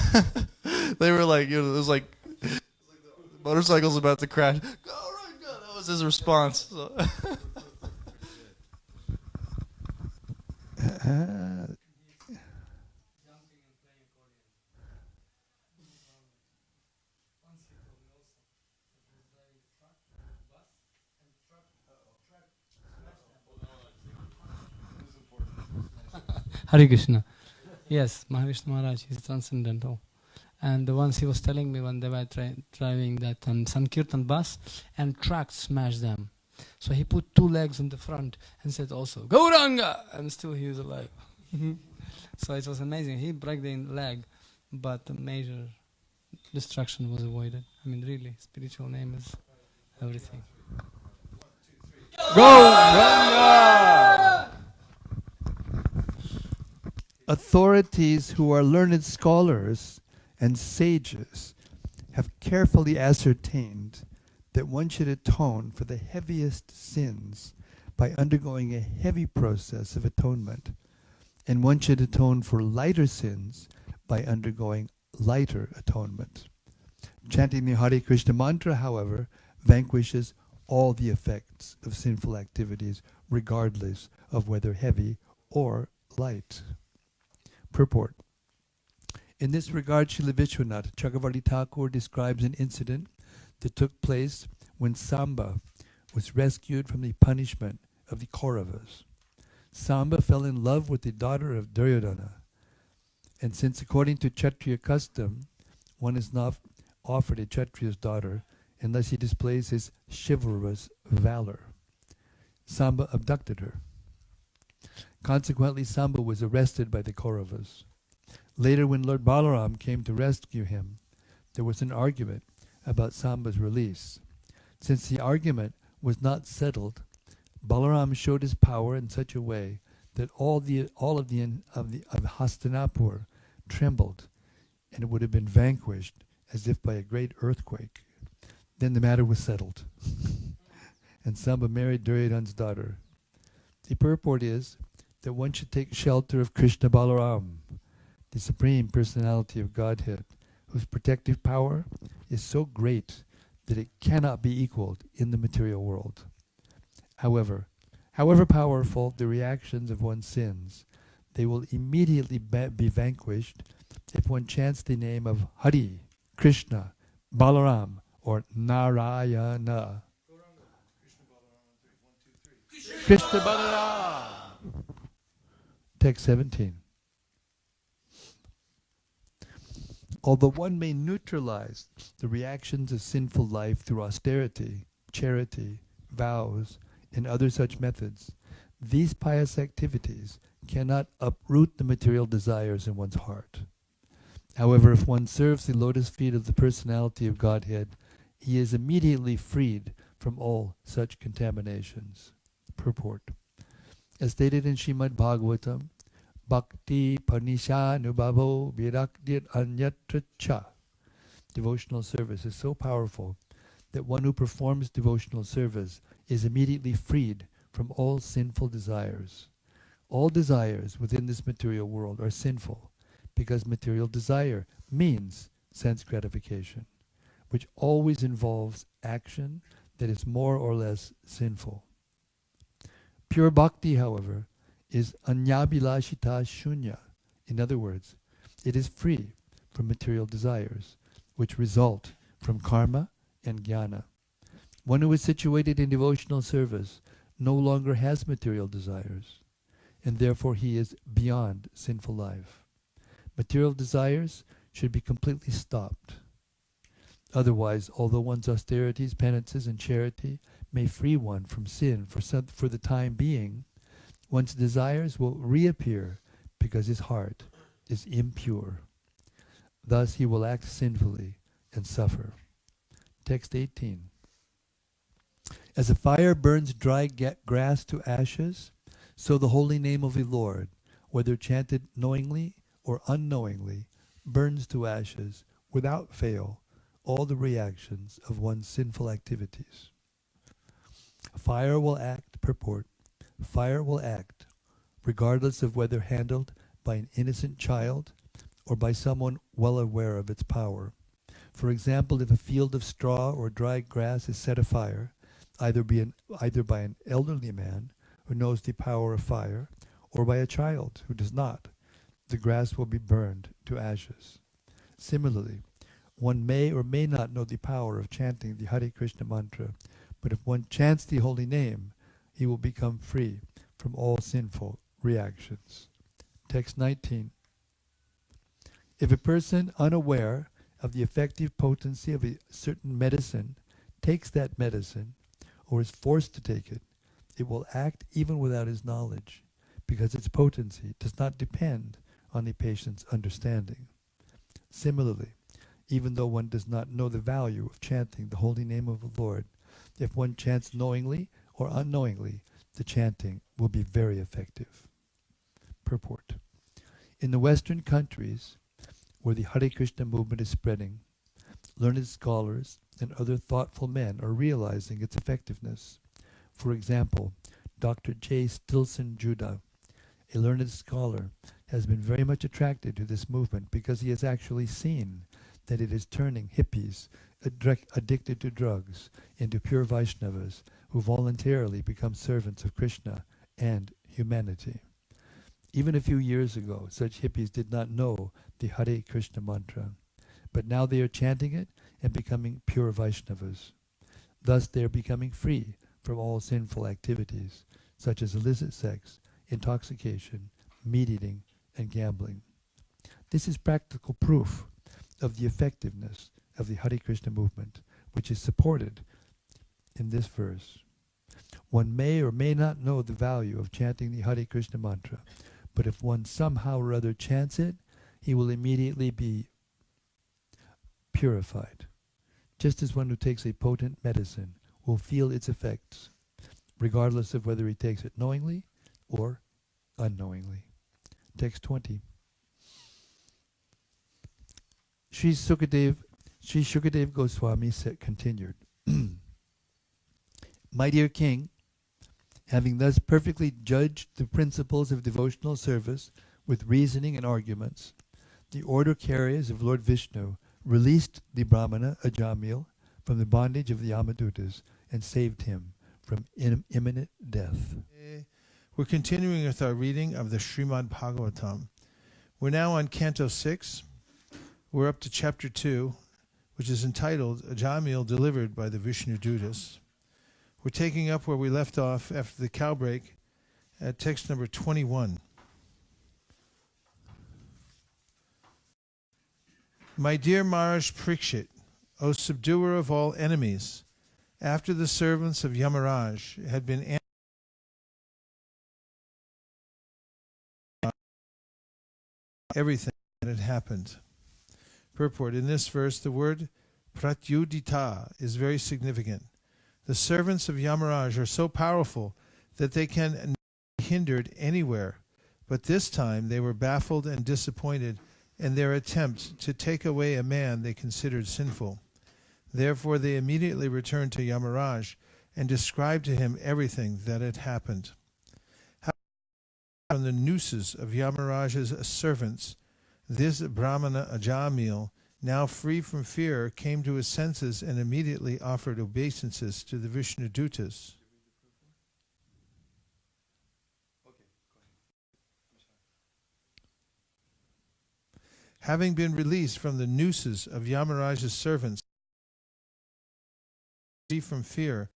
They were like, it was like the motorcycle's about to crash. "Go Ranga!" That was his response. So. Hare Krishna. Yes, Mahavishnu Maharaj is transcendental. And once he was telling me when they were driving that Sankirtan bus, and trucks smashed them. So he put 2 legs in the front and said also, "Gauranga!" And still he was alive. So it was amazing. He broke the leg, but the major destruction was avoided. I mean, really, spiritual name is everything. Gauranga! Authorities who are learned scholars and sages have carefully ascertained that one should atone for the heaviest sins by undergoing a heavy process of atonement, and one should atone for lighter sins by undergoing lighter atonement. Chanting the Hare Krishna mantra, however, vanquishes all the effects of sinful activities, regardless of whether heavy or light. Purport. In this regard, Srila Vishwanath Chakravarti Thakur describes an incident that took place when Samba was rescued from the punishment of the Kauravas. Samba fell in love with the daughter of Duryodhana, and since according to Kshatriya custom, one is not offered a Kshatriya's daughter unless he displays his chivalrous valor, Samba abducted her. Consequently, Samba was arrested by the Kauravas. Later, when Lord Balaram came to rescue him, there was an argument about Samba's release. Since the argument was not settled, Balaram showed his power in such a way that all of Hastinapur trembled, and it would have been vanquished as if by a great earthquake. Then the matter was settled, and Samba married Duryodhana's daughter. The purport is that one should take shelter of Krishna Balaram, the Supreme Personality of Godhead, whose protective power is so great that it cannot be equaled in the material world. However powerful the reactions of one's sins, they will immediately be vanquished if one chants the name of Hari, Krishna, Balaram, or Narayana. Krishna Balaram! Text 17. Although one may neutralize the reactions of sinful life through austerity, charity, vows, and other such methods, these pious activities cannot uproot the material desires in one's heart. However, if one serves the lotus feet of the personality of Godhead, he is immediately freed from all such contaminations. Purport. As stated in Srimad Bhagavatam, Bhakti Panisha Nubhavo Viraktir Anyatra Cha. Devotional service is so powerful that one who performs devotional service is immediately freed from all sinful desires. All desires within this material world are sinful because material desire means sense gratification, which always involves action that is more or less sinful. Pure bhakti, however, is anyabhilashita shunya. In other words, it is free from material desires, which result from karma and jnana. One who is situated in devotional service no longer has material desires, and therefore he is beyond sinful life. Material desires should be completely stopped. Otherwise, although one's austerities, penances, and charity may free one from sin for the time being, one's desires will reappear because his heart is impure. Thus he will act sinfully and suffer. Text 18. As a fire burns dry grass to ashes, so the holy name of the Lord, whether chanted knowingly or unknowingly, burns to ashes without fail all the reactions of one's sinful activities. Fire will act, purport, fire will act, regardless of whether handled by an innocent child or by someone well aware of its power. For example, if a field of straw or dry grass is set afire, either by an elderly man who knows the power of fire, or by a child who does not, the grass will be burned to ashes. Similarly, one may or may not know the power of chanting the Hare Krishna mantra, but if one chants the holy name, he will become free from all sinful reactions. Text 19. If a person unaware of the effective potency of a certain medicine takes that medicine, or is forced to take it, it will act even without his knowledge, because its potency does not depend on the patient's understanding. Similarly, even though one does not know the value of chanting the holy name of the Lord, if one chants knowingly or unknowingly, the chanting will be very effective. Purport. In the Western countries, where the Hare Krishna movement is spreading, learned scholars and other thoughtful men are realizing its effectiveness. For example, Dr. J. Stilson Judah, a learned scholar, has been very much attracted to this movement because he has actually seen that it is turning hippies addicted to drugs into pure Vaishnavas who voluntarily become servants of Krishna and humanity. Even a few years ago, such hippies did not know the Hare Krishna mantra, but now they are chanting it and becoming pure Vaishnavas. Thus they are becoming free from all sinful activities, such as illicit sex, intoxication, meat eating, and gambling. This is practical proof of the effectiveness of the Hare Krishna movement, which is supported in this verse. One may or may not know the value of chanting the Hare Krishna mantra, but if one somehow or other chants it, he will immediately be purified, just as one who takes a potent medicine will feel its effects, regardless of whether he takes it knowingly or unknowingly. Text 20. Sri Shukadev Goswami continued, My dear king, having thus perfectly judged the principles of devotional service with reasoning and arguments, the order carriers of Lord Vishnu released the Brahmana Ajamil from the bondage of the Yamadutas and saved him from imminent death. We're continuing with our reading of the Srimad Bhagavatam. We're now on Canto 6. We're up to Chapter 2, which is entitled Ajamil Delivered by the Vishnu Dutas. We're taking up where we left off after the cow break at text number 21. My dear Maharaj Parikshit, O subduer of all enemies, after the servants of Yamaraj had been everything that had happened. Purport. In this verse, the word pratyudita is very significant. The servants of Yamaraj are so powerful that they can be hindered anywhere, but this time they were baffled and disappointed in their attempt to take away a man they considered sinful. Therefore they immediately returned to Yamaraj and described to him everything that had happened. From the nooses of Yamaraj's servants, this Brahmana Ajamil, now free from fear, came to his senses and immediately offered obeisances to the Vishnu Dutas. Having been released from the nooses of Yamaraj's servants, free from fear,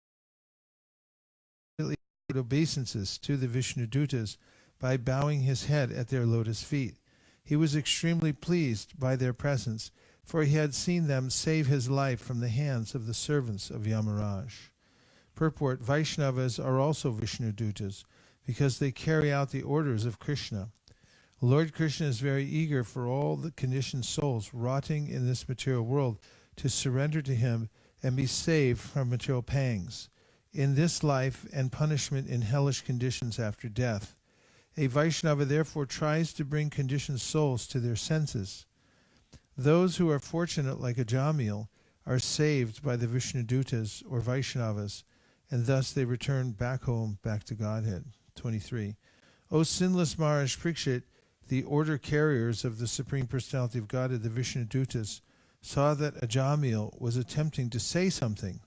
immediately offered obeisances to the Vishnu Dutas by bowing his head at their lotus feet. He was extremely pleased by their presence, for he had seen them save his life from the hands of the servants of Yamaraj. Purport. Vaishnavas are also Vishnu Dutas, because they carry out the orders of Krishna. Lord Krishna is very eager for all the conditioned souls rotting in this material world to surrender to him and be saved from material pangs in this life and punishment in hellish conditions after death. A Vaishnava therefore tries to bring conditioned souls to their senses. Those who are fortunate like Ajamil are saved by the Vishnudutas or Vaishnavas, and thus they return back home, back to Godhead. 23. O sinless Maharaj Parikshit, the order carriers of the Supreme Personality of Godhead, the Vishnudutas, saw that Ajamil was attempting to say something,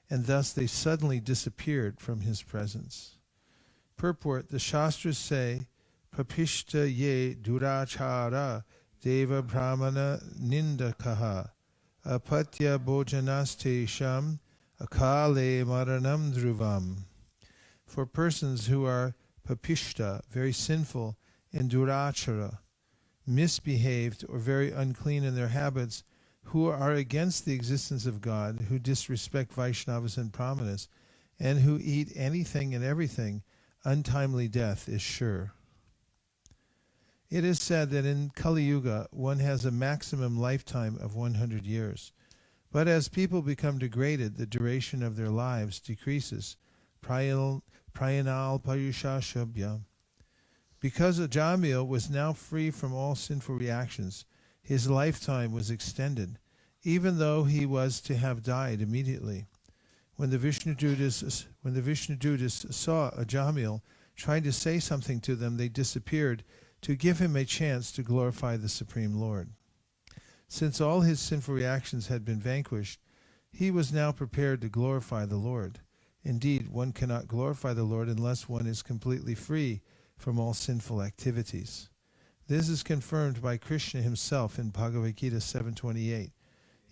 and thus they suddenly disappeared from his presence. Purport: the Shastras say, Papishta ye durachara deva brahmana nindakaha apatya bhojanaste sham akale maranam dhruvam. For persons who are papishta, very sinful, and durachara, misbehaved or very unclean in their habits, who are against the existence of God, who disrespect Vaishnavas and Brahmanas, and who eat anything and everything, untimely death is sure. It is said that in Kali Yuga one has a maximum lifetime of 100 years. But as people become degraded, the duration of their lives decreases. Prayanal Payushashabhya. Because Ajamil was now free from all sinful reactions, his lifetime was extended, even though he was to have died immediately. When the Vishnudutas saw Ajamil trying to say something to them, they disappeared to give him a chance to glorify the Supreme Lord. Since all his sinful reactions had been vanquished, he was now prepared to glorify the Lord. Indeed, one cannot glorify the Lord unless one is completely free from all sinful activities. This is confirmed by Krishna himself in Bhagavad Gita 7:28.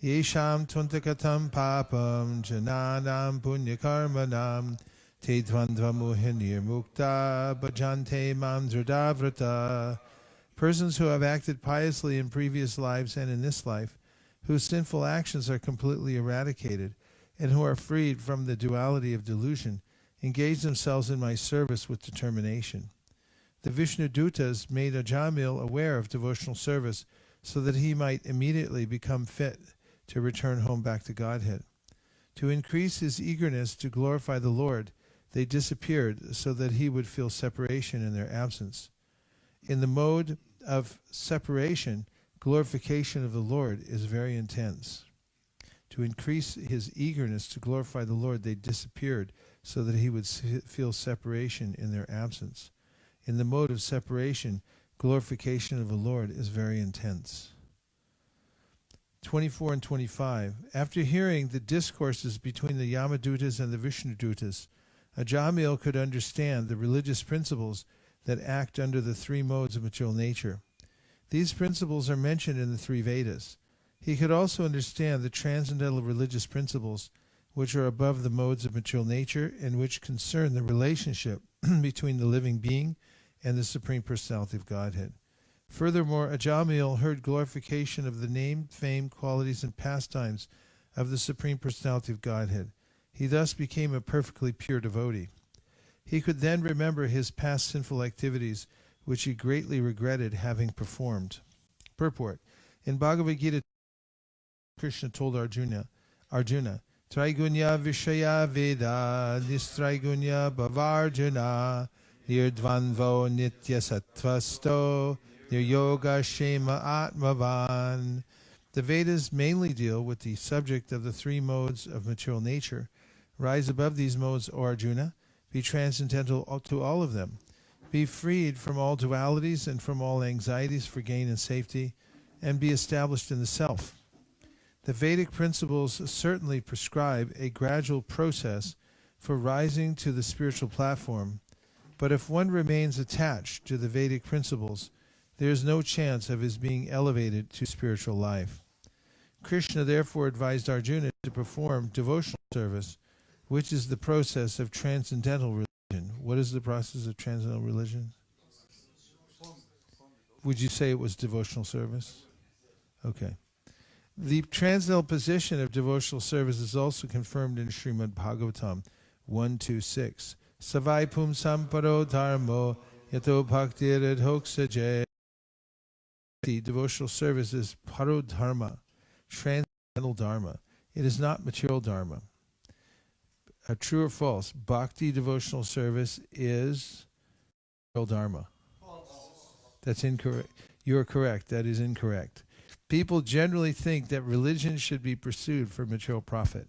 Yesham tuntakatam papam jananam punyakarmanam te dvandva muhinir mukta bhajante mam dradavrata. Persons who have acted piously in previous lives and in this life, whose sinful actions are completely eradicated, and who are freed from the duality of delusion, engage themselves in my service with determination. The Vishnudutas made Ajamil aware of devotional service so that he might immediately become fit to return home back to Godhead. To increase his eagerness to glorify the Lord, they disappeared so that he would feel separation in their absence. In the mode of separation, glorification of the Lord is very intense. To increase his eagerness to glorify the Lord, they disappeared so that he would feel separation in their absence. In the mode of separation, glorification of the Lord is very intense. 24 and 25. After hearing the discourses between the Yamadutas and the Vishnudutas, Ajamil could understand the religious principles that act under the three modes of material nature. These principles are mentioned in the three Vedas. He could also understand the transcendental religious principles which are above the modes of material nature and which concern the relationship between the living being and the Supreme Personality of Godhead. Furthermore, Ajamil heard glorification of the name, fame, qualities, and pastimes of the Supreme Personality of Godhead. He thus became a perfectly pure devotee. He could then remember his past sinful activities, which he greatly regretted having performed. Purport: in Bhagavad Gita, Krishna told Arjuna, Traigunya Vishaya Veda Nistraigunya Bhavarjuna Nirdvanvo Nitya Sattvasto Niryoga Shema Atmavan. The Vedas mainly deal with the subject of the three modes of material nature. Rise above these modes, O Arjuna. Be transcendental to all of them. Be freed from all dualities and from all anxieties for gain and safety, and be established in the self. The Vedic principles certainly prescribe a gradual process for rising to the spiritual platform, but if one remains attached to the Vedic principles, there is no chance of his being elevated to spiritual life. Krishna therefore advised Arjuna to perform devotional service, which is the process of transcendental religion. What is the process of transcendental religion? Would you say it was devotional service? Okay. The transcendental position of devotional service is also confirmed in Srimad Bhagavatam 1.2.6. Savai pum samparo dharmo Yato bhakti adhoksaje. The devotional service is parodharma, transcendental dharma. It is not material dharma. True or false? Bhakti devotional service is material dharma. False. That's incorrect. You're correct. That is incorrect. People generally think that religion should be pursued for material profit.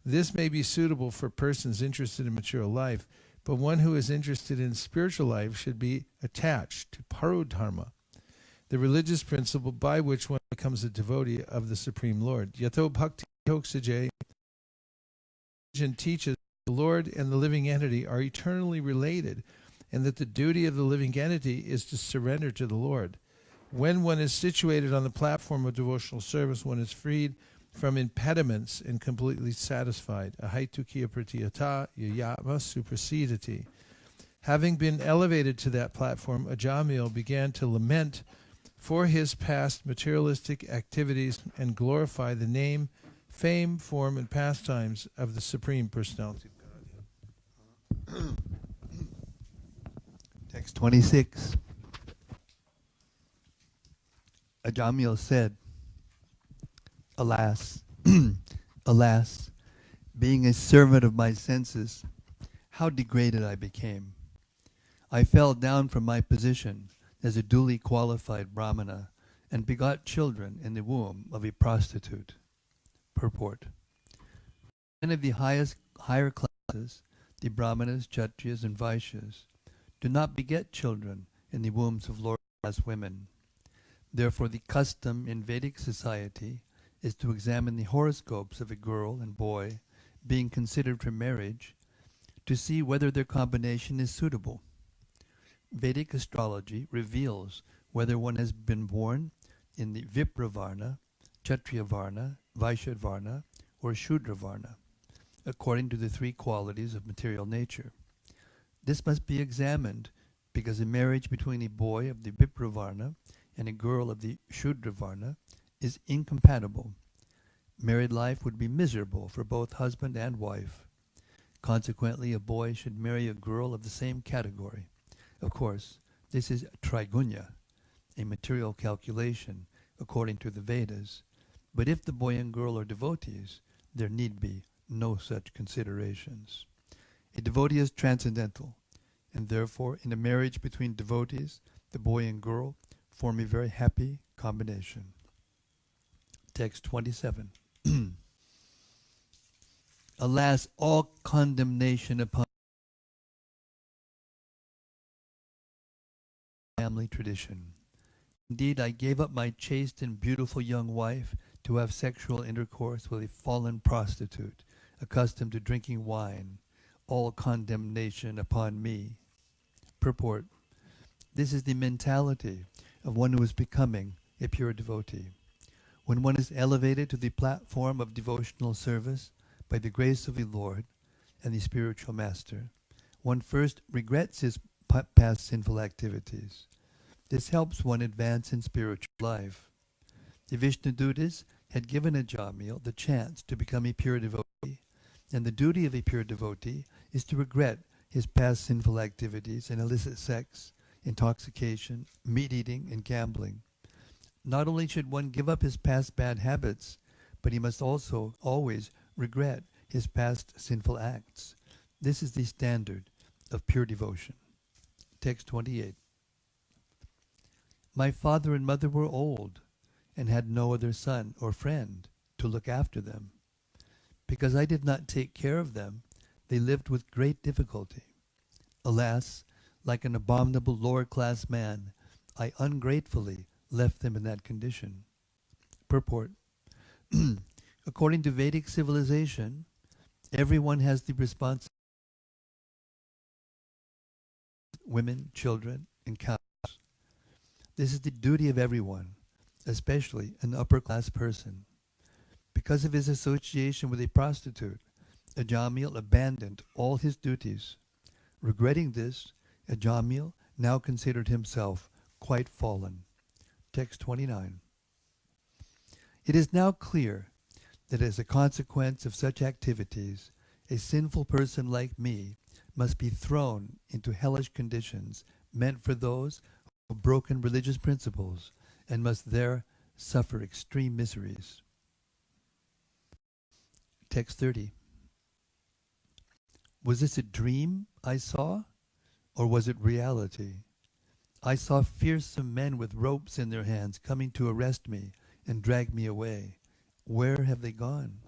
This may be suitable for persons interested in material life, but one who is interested in spiritual life should be attached to parodharma, the religious principle by which one becomes a devotee of the Supreme Lord. Yato bhakti yoksaje. Religion teaches the Lord and the living entity are eternally related, and that the duty of the living entity is to surrender to the Lord. When one is situated on the platform of devotional service, one is freed from impediments and completely satisfied. Ahaitukiya pratiyata yayama suprasidati. Having been elevated to that platform, Ajamil began to lament for his past materialistic activities and glorify the name, fame, form, and pastimes of the Supreme Personality of God. Text 26. Ajamil said, Alas, alas, being a servant of my senses, how degraded I became. I fell down from my position as a duly qualified Brahmana and begot children in the womb of a prostitute. Purport. Men of the higher classes, the Brahmanas, Kshatriyas, and Vaishyas, do not beget children in the wombs of lower class women. Therefore the custom in Vedic society is to examine the horoscopes of a girl and boy being considered for marriage to see whether their combination is suitable. Vedic astrology reveals whether one has been born in the Vipra Varna, Kshatriya Varna, Vaishya Varna, or Shudra Varna, according to the three qualities of material nature. This must be examined because a marriage between a boy of the Vipra Varna and a girl of the Shudra Varna is incompatible. Married life would be miserable for both husband and wife. Consequently, a boy should marry a girl of the same category. Of course, this is trigunya, a material calculation according to the Vedas. But if the boy and girl are devotees, there need be no such considerations. A devotee is transcendental, and therefore in a marriage between devotees, the boy and girl form a very happy combination. Text 27. Alas, all condemnation upon family tradition. Indeed, I gave up my chaste and beautiful young wife to have sexual intercourse with a fallen prostitute, accustomed to drinking wine. All condemnation upon me. Purport. This is the mentality of one who is becoming a pure devotee. When one is elevated to the platform of devotional service by the grace of the Lord and the spiritual master, one first regrets his past sinful activities. This helps one advance in spiritual life. The Vishnudutas had given Ajamil the chance to become a pure devotee, and the duty of a pure devotee is to regret his past sinful activities in illicit sex, intoxication, meat eating, and gambling. Not only should one give up his past bad habits, but he must also always regret his past sinful acts. This is the standard of pure devotion. Text 28. My father and mother were old and had no other son or friend to look after them. Because I did not take care of them, they lived with great difficulty. Alas, like an abominable lower-class man, I ungratefully left them in that condition. Purport. According to Vedic civilization, everyone has the responsibility. Women, children, and cows. This is the duty of everyone, especially an upper-class person. Because of his association with a prostitute, Ajamil abandoned all his duties. Regretting this, Ajamil now considered himself quite fallen. Text 29. It is now clear that as a consequence of such activities, a sinful person like me must be thrown into hellish conditions meant for those who have broken religious principles and must there suffer extreme miseries. Text 30. Was this a dream I saw, or was it reality? I saw fearsome men with ropes in their hands coming to arrest me and drag me away. Where have they gone?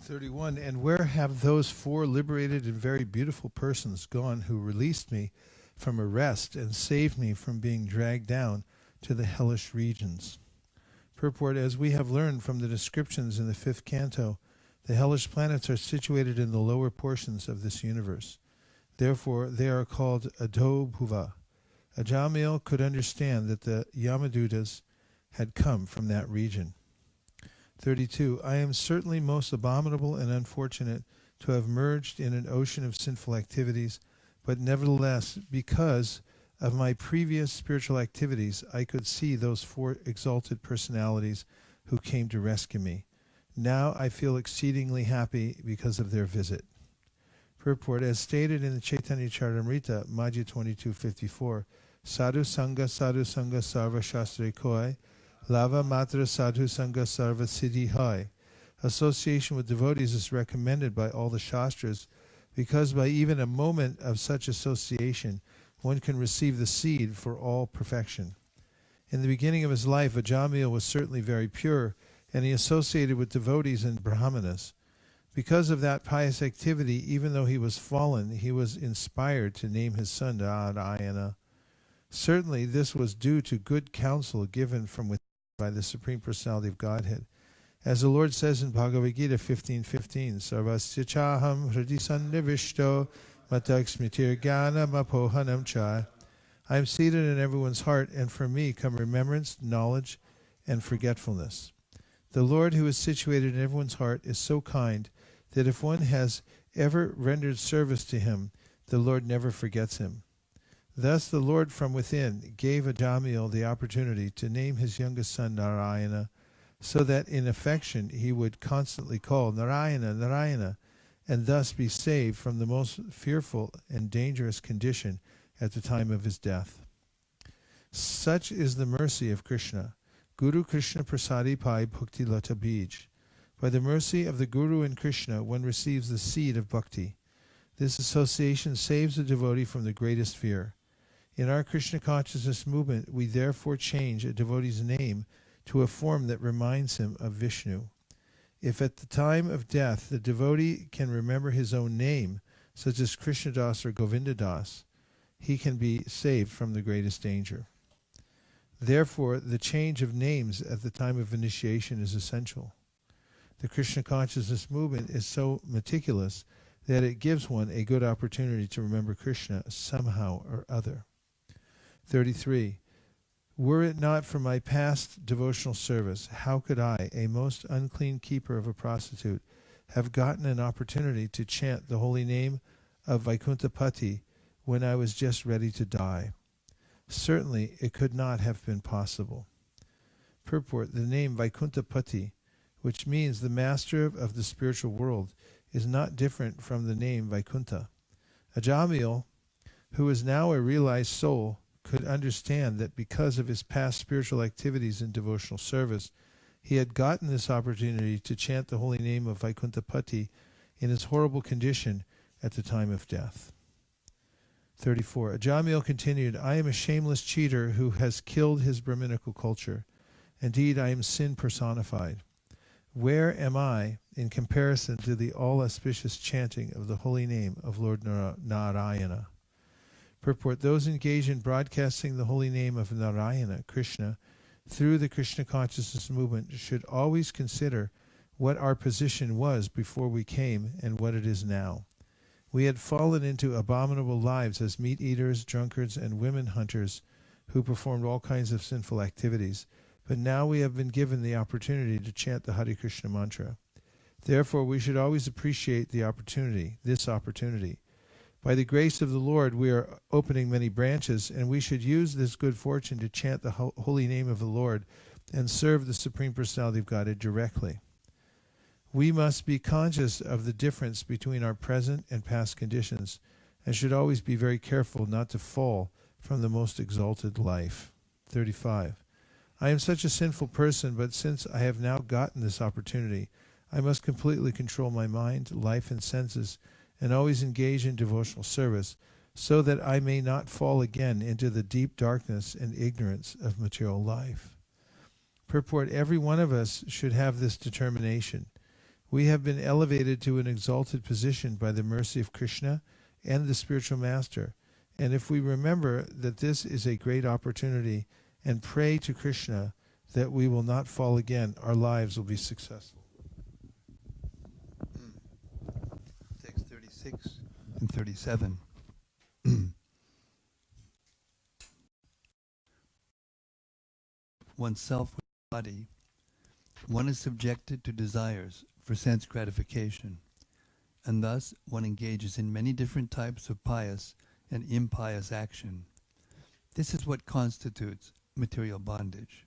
"31. And where have those 4 liberated and very beautiful persons gone who released me from arrest and saved me from being dragged down to the hellish regions?" Purport: as we have learned from the descriptions in the 5th canto, the hellish planets are situated in the lower portions of this universe. Therefore, they are called Adho Bhuva. Ajamil could understand that the Yamadutas had come from that region. 32. I am certainly most abominable and unfortunate to have merged in an ocean of sinful activities, but nevertheless, because of my previous spiritual activities, I could see those 4 exalted personalities who came to rescue me. Now I feel exceedingly happy because of their visit. Purport: as stated in the Chaitanya Charitamrita, Madhya 22:54, Sadhu Sangha Sarva Shastre Koi, Lava Matra Sadhu Sangha Sarva Siddhi Hai. Association with devotees is recommended by all the Shastras, because by even a moment of such association, one can receive the seed for all perfection. In the beginning of his life, Ajamil was certainly very pure, and he associated with devotees and brahmanas. Because of that pious activity, even though he was fallen, he was inspired to name his son Narayana. Certainly this was due to good counsel given from within by the Supreme Personality of Godhead. As the Lord says in Bhagavad Gita 15:15, Sarvasya chaham hridi sannivishto matak smitir jnana mapohanam cha. I am seated in everyone's heart, and from me come remembrance, knowledge, and forgetfulness. The Lord who is situated in everyone's heart is so kind that if one has ever rendered service to him, the Lord never forgets him. Thus the Lord from within gave Ajamil the opportunity to name his youngest son Narayana, so that in affection he would constantly call Narayana, Narayana, and thus be saved from the most fearful and dangerous condition at the time of his death. Such is the mercy of Krishna. Guru Krishna Prasadi Pai Bhakti Lata Bij. By the mercy of the Guru and Krishna, one receives the seed of bhakti. This association saves the devotee from the greatest fear. In our Krishna consciousness movement, we therefore change a devotee's name to a form that reminds him of Vishnu. If at the time of death the devotee can remember his own name, such as Krishnadas or Govindadas, he can be saved from the greatest danger. Therefore, the change of names at the time of initiation is essential. The Krishna consciousness movement is so meticulous that it gives one a good opportunity to remember Krishna somehow or other. 33. Were it not for my past devotional service, how could I, a most unclean keeper of a prostitute, have gotten an opportunity to chant the holy name of Vaikuntapati when I was just ready to die? Certainly it could not have been possible. Purport: the name Vaikuntapati, which means the master of the spiritual world, is not different from the name Vaikuntha. Ajamil, who is now a realized soul, could understand that because of his past spiritual activities in devotional service, he had gotten this opportunity to chant the holy name of Vaikuntapati in his horrible condition at the time of death. 34. Ajamil continued, I am a shameless cheater who has killed his Brahminical culture. Indeed, I am sin personified. Where am I in comparison to the all-auspicious chanting of the holy name of Lord Narayana? Purport: those engaged in broadcasting the holy name of Narayana, Krishna, through the Krishna consciousness movement should always consider what our position was before we came and what it is now. We had fallen into abominable lives as meat-eaters, drunkards, and women hunters who performed all kinds of sinful activities, but now we have been given the opportunity to chant the Hare Krishna mantra. Therefore, we should always appreciate the opportunity, this opportunity. By the grace of the Lord, we are opening many branches, and we should use this good fortune to chant the holy name of the Lord and serve the Supreme Personality of Godhead directly. We must be conscious of the difference between our present and past conditions, and should always be very careful not to fall from the most exalted life. 35. I am such a sinful person, but since I have now gotten this opportunity, I must completely control my mind, life, and senses, and always engage in devotional service, so that I may not fall again into the deep darkness and ignorance of material life. Purport: every one of us should have this determination. We have been elevated to an exalted position by the mercy of Krishna and the spiritual master, and if we remember that this is a great opportunity and pray to Krishna that we will not fall again, our lives will be successful. Text 36 and 37. Oneself with the body, one is subjected to desires for sense gratification, and thus one engages in many different types of pious and impious action. This is what constitutes material bondage.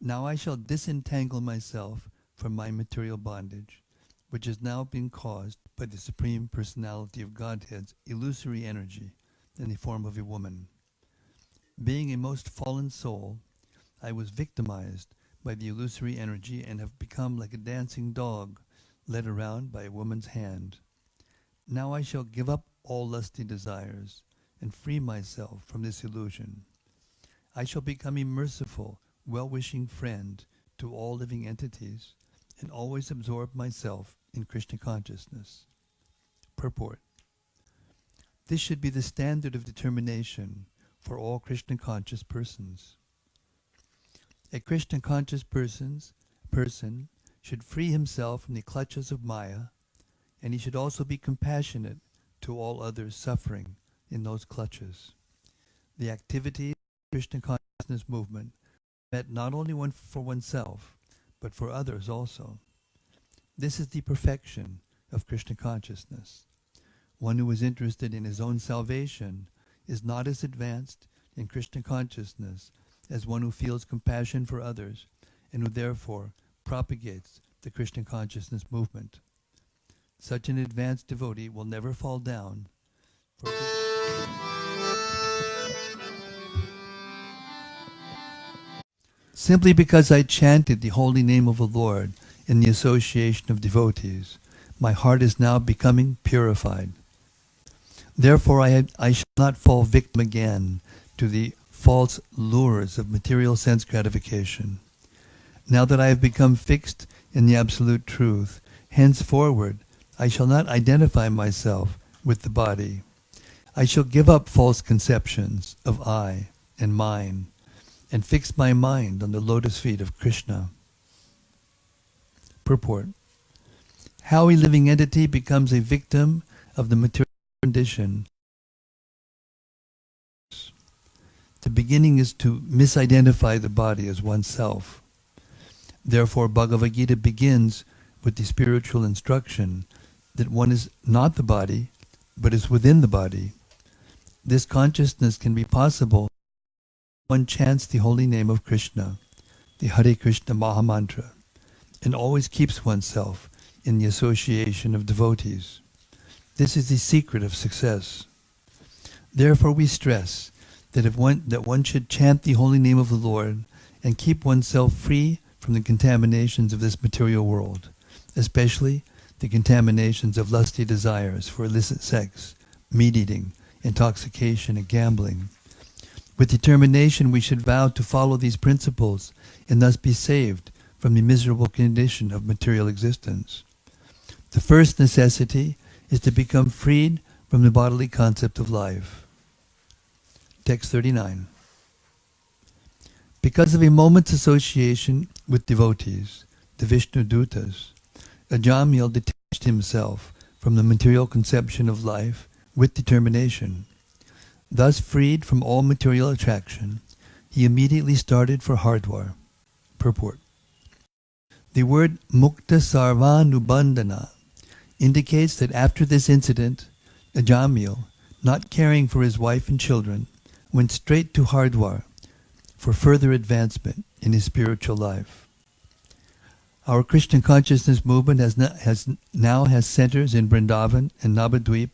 Now I shall disentangle myself from my material bondage, which has now been caused by the Supreme Personality of Godhead's illusory energy in the form of a woman. Being a most fallen soul, I was victimized by the illusory energy and have become like a dancing dog led around by a woman's hand. Now I shall give up all lusty desires and free myself from this illusion. I shall become a merciful, well-wishing friend to all living entities and always absorb myself in Krishna consciousness. Purport: this should be the standard of determination for all Krishna conscious persons. A Krishna conscious person should free himself from the clutches of Maya, and he should also be compassionate to all others suffering in those clutches. The activity of the Krishna consciousness movement meant not only one for oneself, but for others also. This is the perfection of Krishna consciousness. One who is interested in his own salvation is not as advanced in Krishna consciousness as one who feels compassion for others and who therefore propagates the Krishna consciousness movement. Such an advanced devotee will never fall down. Simply because I chanted the holy name of the Lord in the association of devotees, my heart is now becoming purified. Therefore I shall not fall victim again to the false lures of material sense gratification. Now that I have become fixed in the absolute truth, henceforward I shall not identify myself with the body. I shall give up false conceptions of I and mine and fix my mind on the lotus feet of Krishna. Purport: how a living entity becomes a victim of the material condition. The beginning is to misidentify the body as oneself. Therefore, Bhagavad Gita begins with the spiritual instruction that one is not the body, but is within the body. This consciousness can be possible when one chants the holy name of Krishna, the Hare Krishna Mahamantra, and always keeps oneself in the association of devotees. This is the secret of success. Therefore we stress that one should chant the holy name of the Lord and keep oneself free from the contaminations of this material world, especially the contaminations of lusty desires for illicit sex, meat-eating, intoxication, and gambling. With determination we should vow to follow these principles and thus be saved from the miserable condition of material existence. The first necessity is to become freed from the bodily concept of life. Text 39. Because of a moment's association with devotees, the Vishnu Dutas, Ajamil detached himself from the material conception of life with determination. Thus freed from all material attraction, he immediately started for Hardwar. Purport: the word Mukta Sarvanubandhana indicates that after this incident, Ajamil, not caring for his wife and children, went straight to Hardwar for further advancement in his spiritual life. Our Krishna consciousness movement now has centers in Vrindavan and Navadvip,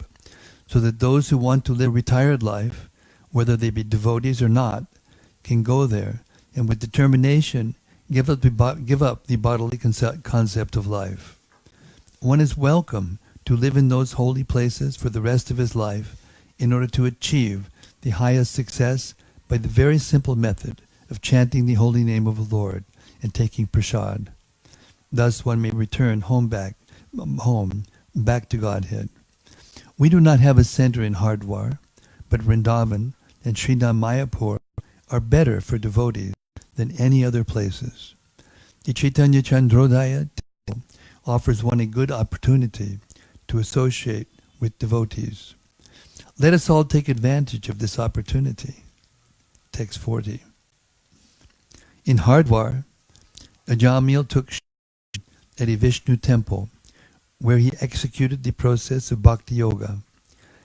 so that those who want to live a retired life, whether they be devotees or not, can go there and with determination give up the bodily concept of life. One is welcome to live in those holy places for the rest of his life in order to achieve the highest success by the very simple method of chanting the holy name of the Lord and taking prasad. Thus one may return back to Godhead. We do not have a center in Hardwar, but Vrindavan and Sridham Mayapur are better for devotees than any other places. The Chaitanya Chandrodaya temple offers one a good opportunity to associate with devotees. Let us all take advantage of this opportunity. Text 40. In Hardwar, Ajamil took at a Vishnu temple, where he executed the process of bhakti yoga.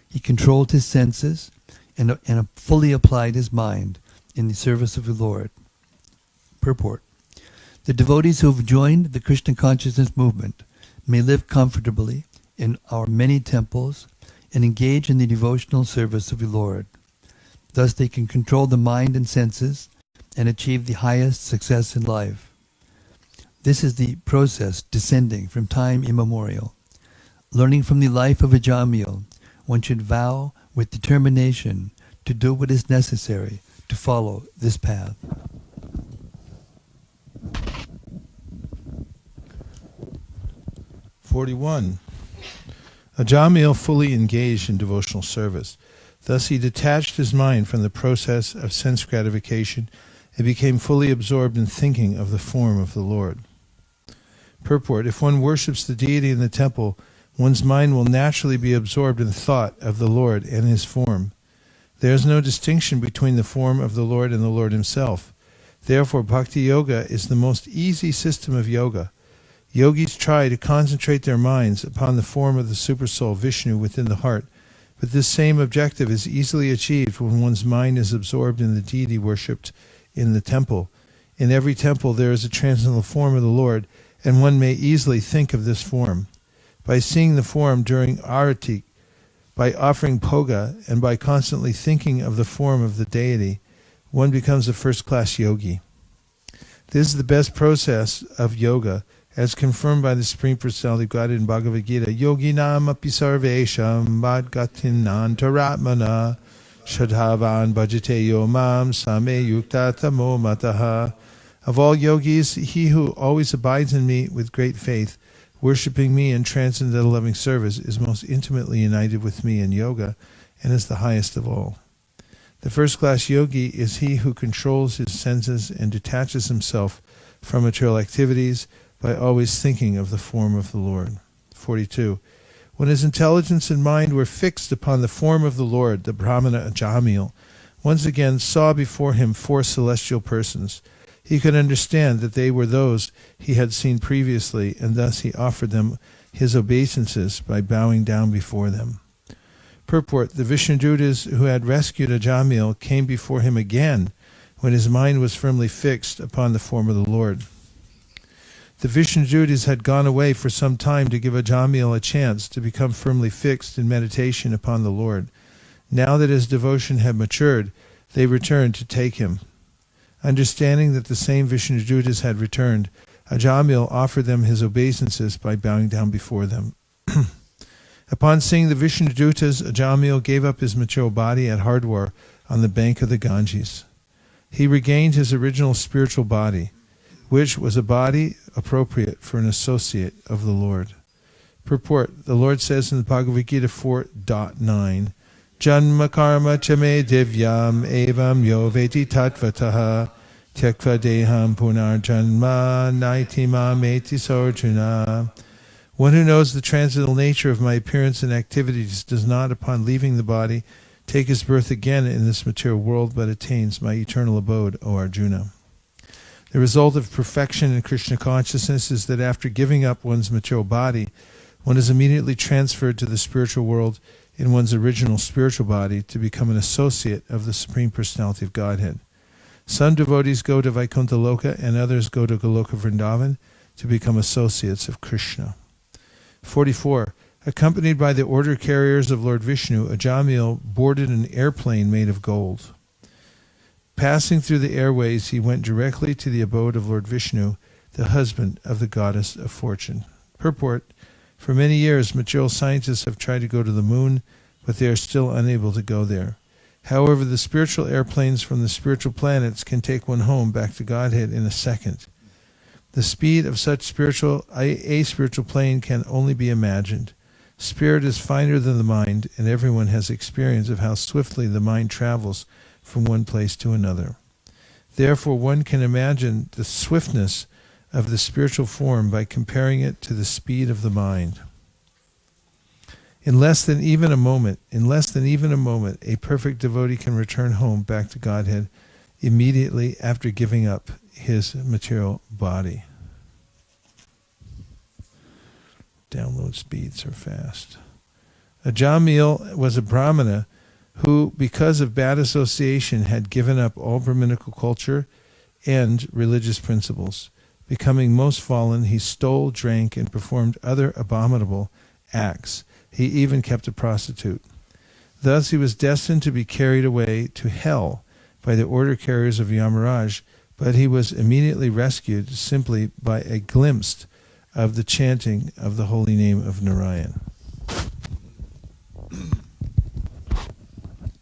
He controlled his senses and fully applied his mind in the service of the Lord. Purport. The devotees who have joined the Krishna consciousness movement may live comfortably in our many temples and engage in the devotional service of the Lord. Thus they can control the mind and senses and achieve the highest success in life. This is the process descending from time immemorial. Learning from the life of Ajamil, one should vow with determination to do what is necessary to follow this path. (41) Ajamil fully engaged in devotional service. Thus he detached his mind from the process of sense gratification and became fully absorbed in thinking of the form of the Lord. Purport. If one worships the deity in the temple, one's mind will naturally be absorbed in thought of the Lord and his form. There is no distinction between the form of the Lord and the Lord himself. Therefore, Bhakti Yoga is the most easy system of yoga. Yogis try to concentrate their minds upon the form of the Supersoul Vishnu within the heart, but this same objective is easily achieved when one's mind is absorbed in the deity worshipped in the temple. In every temple there is a transcendental form of the Lord, and one may easily think of this form. By seeing the form during arati, by offering poga, and by constantly thinking of the form of the deity, one becomes a first-class yogi. This is the best process of yoga, as confirmed by the Supreme Personality of Godhead in Bhagavad Gita. Yoginam api sarvesham bhadgatinantaratmana shadhavan bhajate yomam same yukta tamo mataha. Of all yogis, he who always abides in me with great faith, worshipping me in transcendental loving service, is most intimately united with me in yoga and is the highest of all. The first-class yogi is he who controls his senses and detaches himself from material activities by always thinking of the form of the Lord. 42. When his intelligence and mind were fixed upon the form of the Lord, the Brahmana Ajamil once again saw before him 4 celestial persons. He could understand that they were those he had seen previously, and thus he offered them his obeisances by bowing down before them. Purport. The Vishnudutas who had rescued Ajamil came before him again when his mind was firmly fixed upon the form of the Lord. The Vishnudutas had gone away for some time to give Ajamil a chance to become firmly fixed in meditation upon the Lord. Now that his devotion had matured, they returned to take him. Understanding that the same Vishnudutas had returned, Ajamil offered them his obeisances by bowing down before them. Upon seeing the Vishnudutas, Ajamil gave up his material body at Hardwar on the bank of the Ganges. He regained his original spiritual body, which was a body appropriate for an associate of the Lord. Purport. The Lord says in the Bhagavad Gita 4.9, Janma karma chame divyam evam yo veti tatvataha tyakva deham punar janma naitima meti sarjuna. One who knows the transcendental nature of my appearance and activities does not, upon leaving the body, take his birth again in this material world, but attains my eternal abode, O Arjuna. The result of perfection in Krishna consciousness is that after giving up one's material body, one is immediately transferred to the spiritual world in one's original spiritual body to become an associate of the Supreme Personality of Godhead. Some devotees go to Vaikuntha Loka and others go to Goloka Vrindavan to become associates of Krishna. 44. Accompanied by the order carriers of Lord Vishnu, Ajamil boarded an airplane made of gold. Passing through the airways, he went directly to the abode of Lord Vishnu, the husband of the goddess of fortune. Purport: for many years, material scientists have tried to go to the moon, but they are still unable to go there. However, the spiritual airplanes from the spiritual planets can take one home back to Godhead in a second. The speed of such a spiritual plane can only be imagined. Spirit is finer than the mind, and everyone has experience of how swiftly the mind travels from one place to another. Therefore, one can imagine the swiftness of the spiritual form by comparing it to the speed of the mind. In less than even a moment, a perfect devotee can return home back to Godhead immediately after giving up his material body. Download speeds are fast. Ajamil was a Brahmana who, because of bad association, had given up all Brahminical culture and religious principles. Becoming most fallen, he stole, drank, and performed other abominable acts. He even kept a prostitute. Thus he was destined to be carried away to hell by the order carriers of Yamaraj, but he was immediately rescued simply by a glimpse of the chanting of the holy name of Narayan.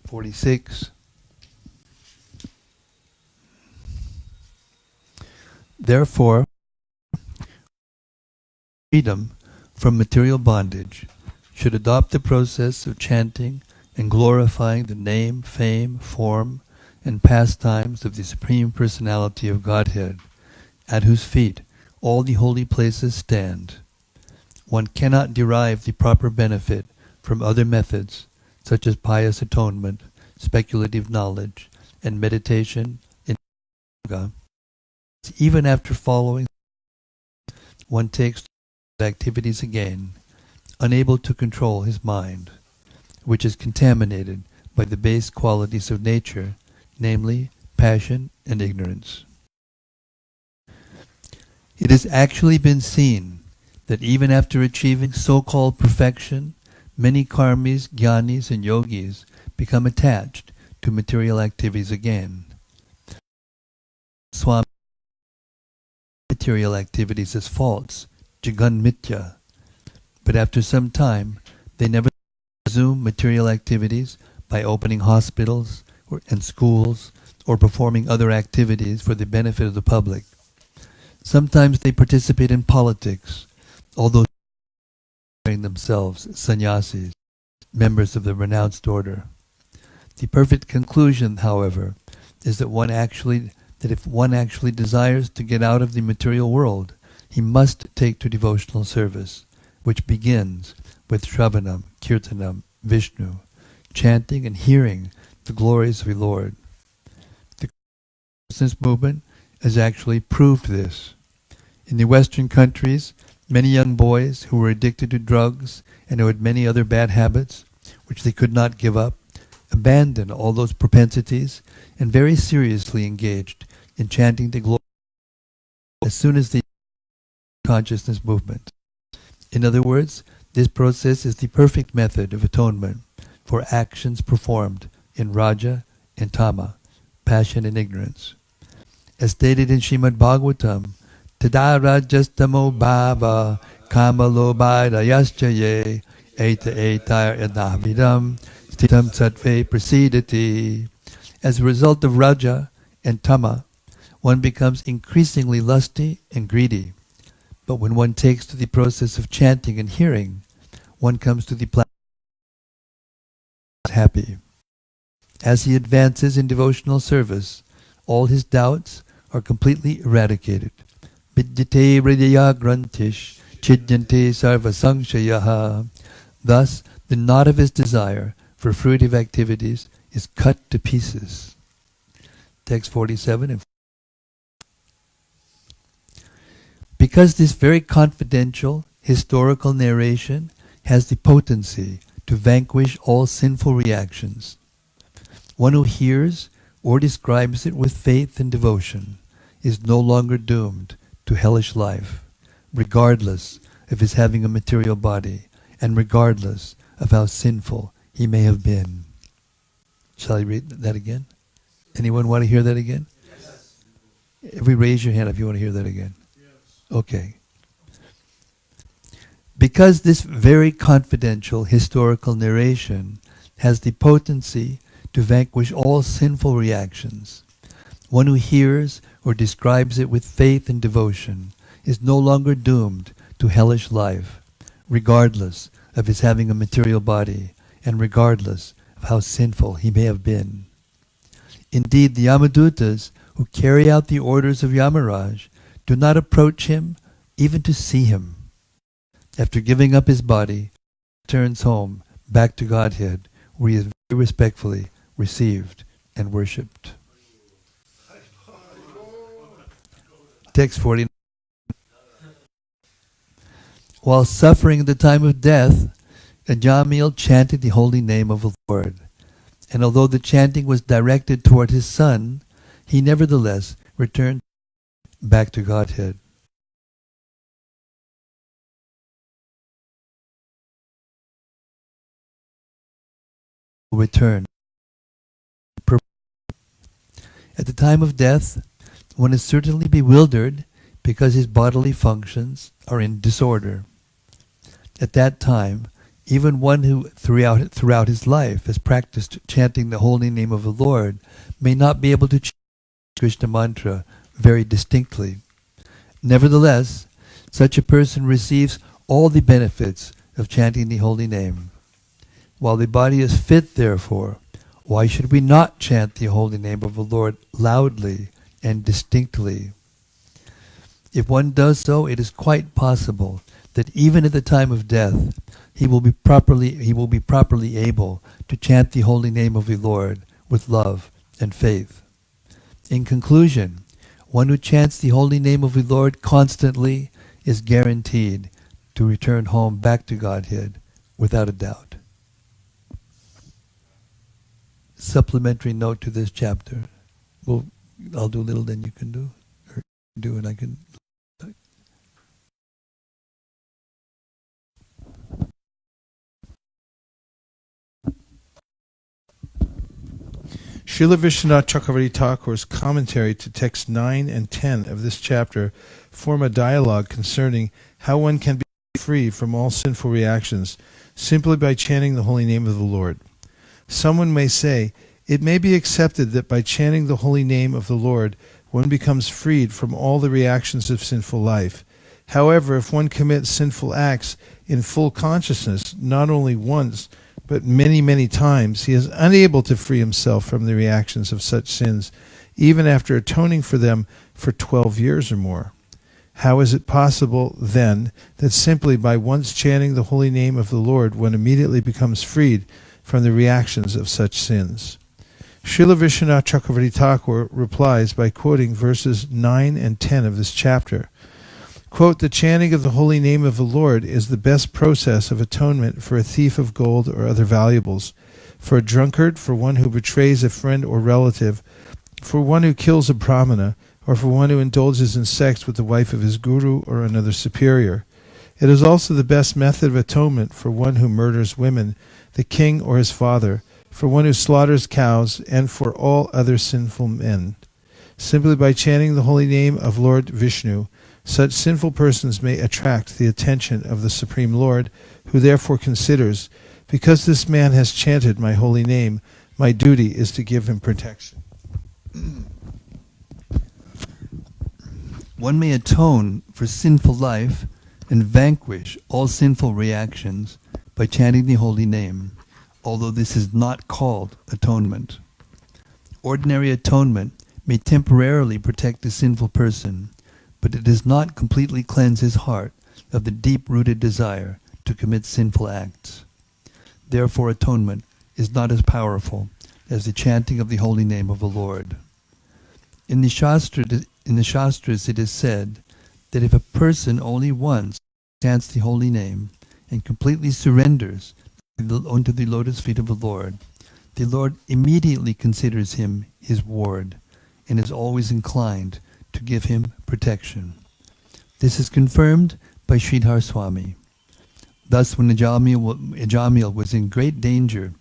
46. Therefore, freedom from material bondage should adopt the process of chanting and glorifying the name, fame, form, and pastimes of the Supreme Personality of Godhead, at whose feet all the holy places stand. One cannot derive the proper benefit from other methods, such as pious atonement, speculative knowledge, and meditation in yoga. Even after following, one takes activities again, unable to control his mind, which is contaminated by the base qualities of nature, namely passion and ignorance. It has actually been seen that even after achieving so-called perfection, many karmis, jnanis, and yogis become attached to material activities again. Swami material activities as false, jagan mitya, but after some time they never resume material activities by opening hospitals and schools or performing other activities for the benefit of the public. Sometimes they participate in politics, although declaring themselves sannyasis, members of the renounced order. The perfect conclusion, however, is that if one actually desires to get out of the material world, he must take to devotional service, which begins with Shravanam, Kirtanam, Vishnu, chanting and hearing the glories of the Lord. The consciousness movement has actually proved this. In the Western countries, many young boys who were addicted to drugs and who had many other bad habits, which they could not give up, abandoned all those propensities and very seriously engaged in chanting the glory as soon as they consciousness movement. In other words, this process is the perfect method of atonement for actions performed in Raja and Tama, passion and ignorance. As stated in Srimad Bhagavatam, Tada rajastamo bhava kamalobhadayaschaye eta etar yadabhidam stitam sattve prasidati. As a result of Raja and Tama, one becomes increasingly lusty and greedy. But when one takes to the process of chanting and hearing, one comes to the plateau happy. As he advances in devotional service, all his doubts are completely eradicated. Vidyate hridaya grantish chidyante sarva sangshayaha. Thus, the knot of his desire for fruitive activities is cut to pieces. Text 47 and because this very confidential historical narration has the potency to vanquish all sinful reactions, one who hears or describes it with faith and devotion is no longer doomed to hellish life, regardless of his having a material body, and regardless of how sinful he may have been. Shall I read that again? Anyone want to hear that again? Yes. Raise your hand if you want to hear that again. Yes. Okay. Because this very confidential historical narration has the potency to vanquish all sinful reactions, one who hears or describes it with faith and devotion is no longer doomed to hellish life, regardless of his having a material body, and regardless of how sinful he may have been. Indeed, the Yamadutas who carry out the orders of Yamaraj do not approach him even to see him. After giving up his body, he returns home, back to Godhead, where he is very respectfully received and worshipped. Text 49. While suffering at the time of death, Ajamil chanted the holy name of the Lord. And although the chanting was directed toward his son, he nevertheless returned back to Godhead. Return. At the time of death, one is certainly bewildered because his bodily functions are in disorder. At that time, even one who throughout his life has practiced chanting the holy name of the Lord may not be able to chant Krishna mantra very distinctly. Nevertheless, such a person receives all the benefits of chanting the holy name. While the body is fit, therefore, why should we not chant the holy name of the Lord loudly and distinctly? If one does so, it is quite possible that even at the time of death, he will be properly able to chant the holy name of the Lord with love and faith. In conclusion, one who chants the holy name of the Lord constantly is guaranteed to return home back to Godhead without a doubt. Supplementary note to this chapter. Well, I'll do a little, then you can do, or do, and I can. Srila Vishwanath Chakravarti Thakur's commentary to texts 9 and 10 of this chapter form a dialogue concerning how one can be free from all sinful reactions simply by chanting the holy name of the Lord. Someone may say, it may be accepted that by chanting the holy name of the Lord, one becomes freed from all the reactions of sinful life. However, if one commits sinful acts in full consciousness, not only once, but many, many times, he is unable to free himself from the reactions of such sins, even after atoning for them for 12 years or more. How is it possible, then, that simply by once chanting the holy name of the Lord, one immediately becomes freed from the reactions of such sins? Srila Vishwanath Chakravarti Thakur replies by quoting verses 9 and 10 of this chapter. Quote, the chanting of the holy name of the Lord is the best process of atonement for a thief of gold or other valuables, for a drunkard, for one who betrays a friend or relative, for one who kills a brahmana, or for one who indulges in sex with the wife of his guru or another superior. It is also the best method of atonement for one who murders women, the king or his father, for one who slaughters cows, and for all other sinful men. Simply by chanting the holy name of Lord Vishnu, such sinful persons may attract the attention of the Supreme Lord, who therefore considers, because this man has chanted my holy name, my duty is to give him protection. One may atone for sinful life and vanquish all sinful reactions by chanting the holy name, although this is not called atonement. Ordinary atonement may temporarily protect the sinful person, but it does not completely cleanse his heart of the deep-rooted desire to commit sinful acts. Therefore, atonement is not as powerful as the chanting of the holy name of the Lord. In the Shastras, it is said that if a person only once chants the holy name and completely surrenders unto the lotus feet of the Lord immediately considers him his ward and is always inclined to give him protection. This is confirmed by Sridhar Swami. Thus, when Ajamil was in great danger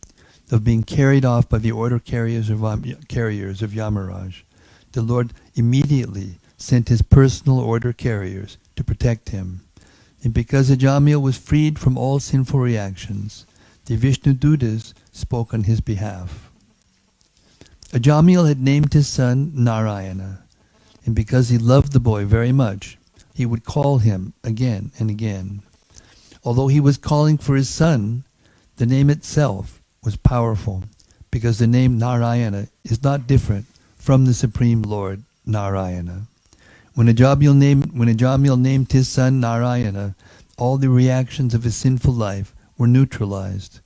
of being carried off by the order carriers of Yamaraj, the Lord immediately sent his personal order carriers to protect him. And because Ajamil was freed from all sinful reactions, the Vishnu Dutas spoke on his behalf. Ajamil had named his son Narayana, and because he loved the boy very much, he would call him again and again. Although he was calling for his son, the name itself was powerful, because the name Narayana is not different from the Supreme Lord Narayana. When Ajamil named his son Narayana, all the reactions of his sinful life were neutralized.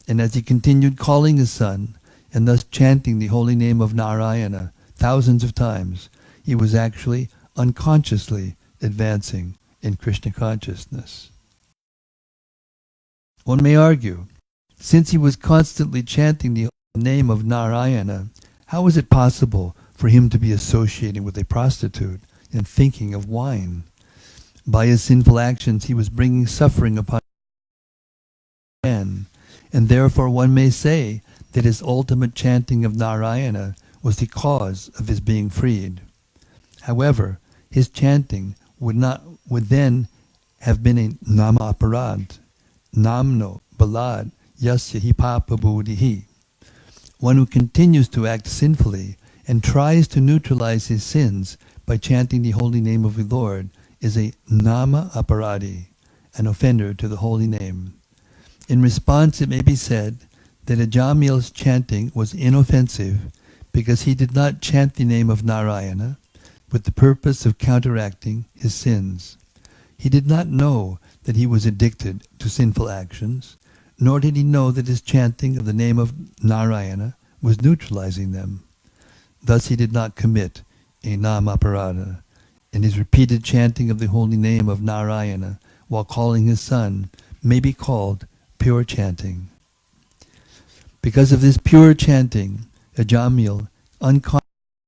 And as he continued calling his son, and thus chanting the holy name of Narayana thousands of times, he was actually unconsciously advancing in Krishna consciousness. One may argue, since he was constantly chanting the name of Narayana, how was it possible for him to be associating with a prostitute and thinking of wine? By his sinful actions he was bringing suffering upon man, and therefore one may say that his ultimate chanting of Narayana was the cause of his being freed. However, his chanting would then have been a nama aparad, namno balad yasya hi papa buddhihi. One who continues to act sinfully and tries to neutralize his sins by chanting the holy name of the Lord is a nama aparadi, an offender to the holy name. In response, it may be said that Ajamil's chanting was inoffensive because he did not chant the name of Narayana with the purpose of counteracting his sins. He did not know that he was addicted to sinful actions, nor did he know that his chanting of the name of Narayana was neutralizing them. Thus he did not commit a namaparada, and his repeated chanting of the holy name of Narayana while calling his son may be called pure chanting. Because of this pure chanting, Ajamil unconsciously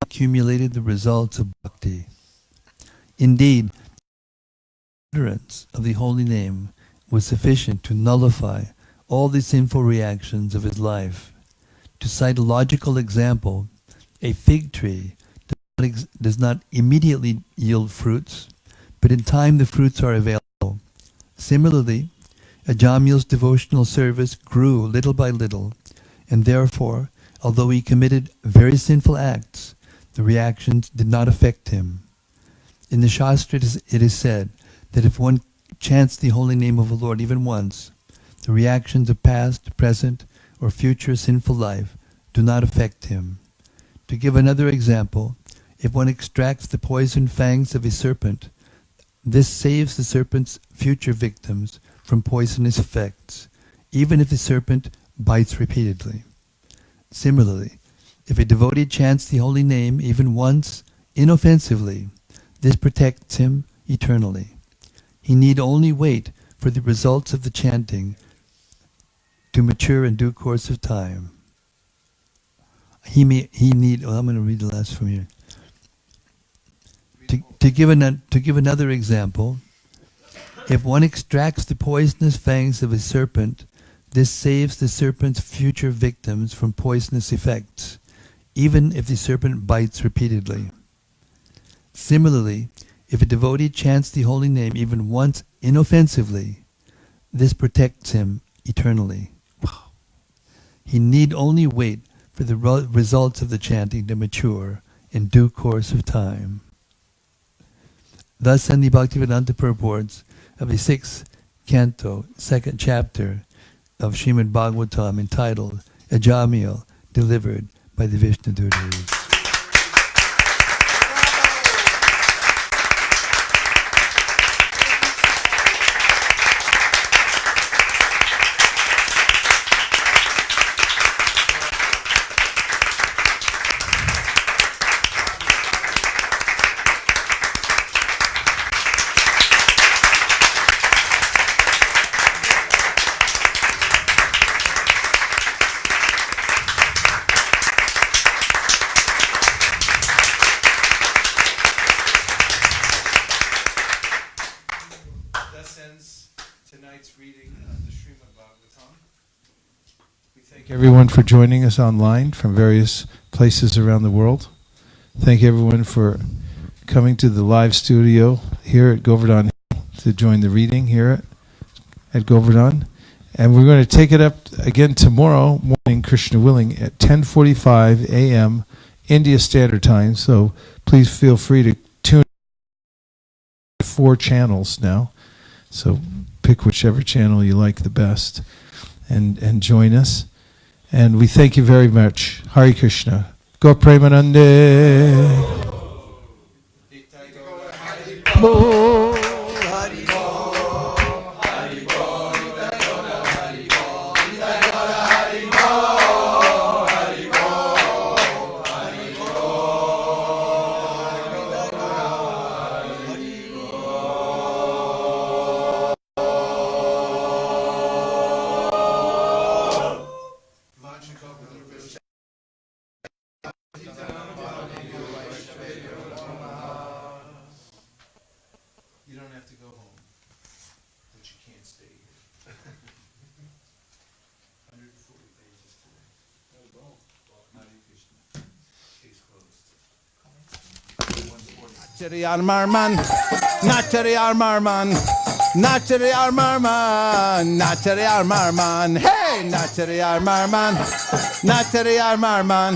accumulated the results of bhakti. Indeed, the utterance of the holy name was sufficient to nullify all the sinful reactions of his life. To cite a logical example, a fig tree does not immediately yield fruits, but in time the fruits are available. Similarly, Ajamil's devotional service grew little by little, and therefore, although he committed very sinful acts, the reactions did not affect him. In the Shastra it is said that if one chants the holy name of the Lord even once, the reactions of past, present, or future sinful life do not affect him. To give another example, if one extracts the poison fangs of a serpent, this saves the serpent's future victims from poisonous effects, even if the serpent bites repeatedly. Similarly, if a devotee chants the holy name even once, inoffensively, this protects him eternally. He need only wait for the results of the chanting to mature in due course of time. I'm going to read the last from here. To give another example, if one extracts the poisonous fangs of a serpent, this saves the serpent's future victims from poisonous effects, even if the serpent bites repeatedly. Similarly, if a devotee chants the holy name even once inoffensively, this protects him eternally. He need only wait for the results of the chanting to mature in due course of time. Thus, in the Bhaktivedanta purports of the 6th canto, 2nd chapter of Srimad Bhagavatam, entitled Ajamil, delivered by the Vishnu Dutas. tonight's reading of the Srimad Bhagavatam. We thank Everyone for joining us online from various places around the world. Thank everyone for coming to the live studio here at Govardhan to join the reading here at Govardhan. And we're going to take it up again tomorrow morning, Krishna willing, at 10:45 a.m. India Standard Time. So please feel free to tune in 4 channels now. So pick whichever channel you like the best and join us. And we thank you very much. Hare Krishna. Go Premanande. You don't have to go home, but you can't stay here. 140 pages today. Hare Krishna. Case closed. Nachari Armarman, Nachari Armarman, Nachari Armarman, Nachari Armarman, hey, Nachari Armarman, Nachari Armarman,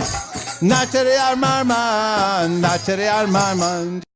Nachari Armarman, Nachari Armarman.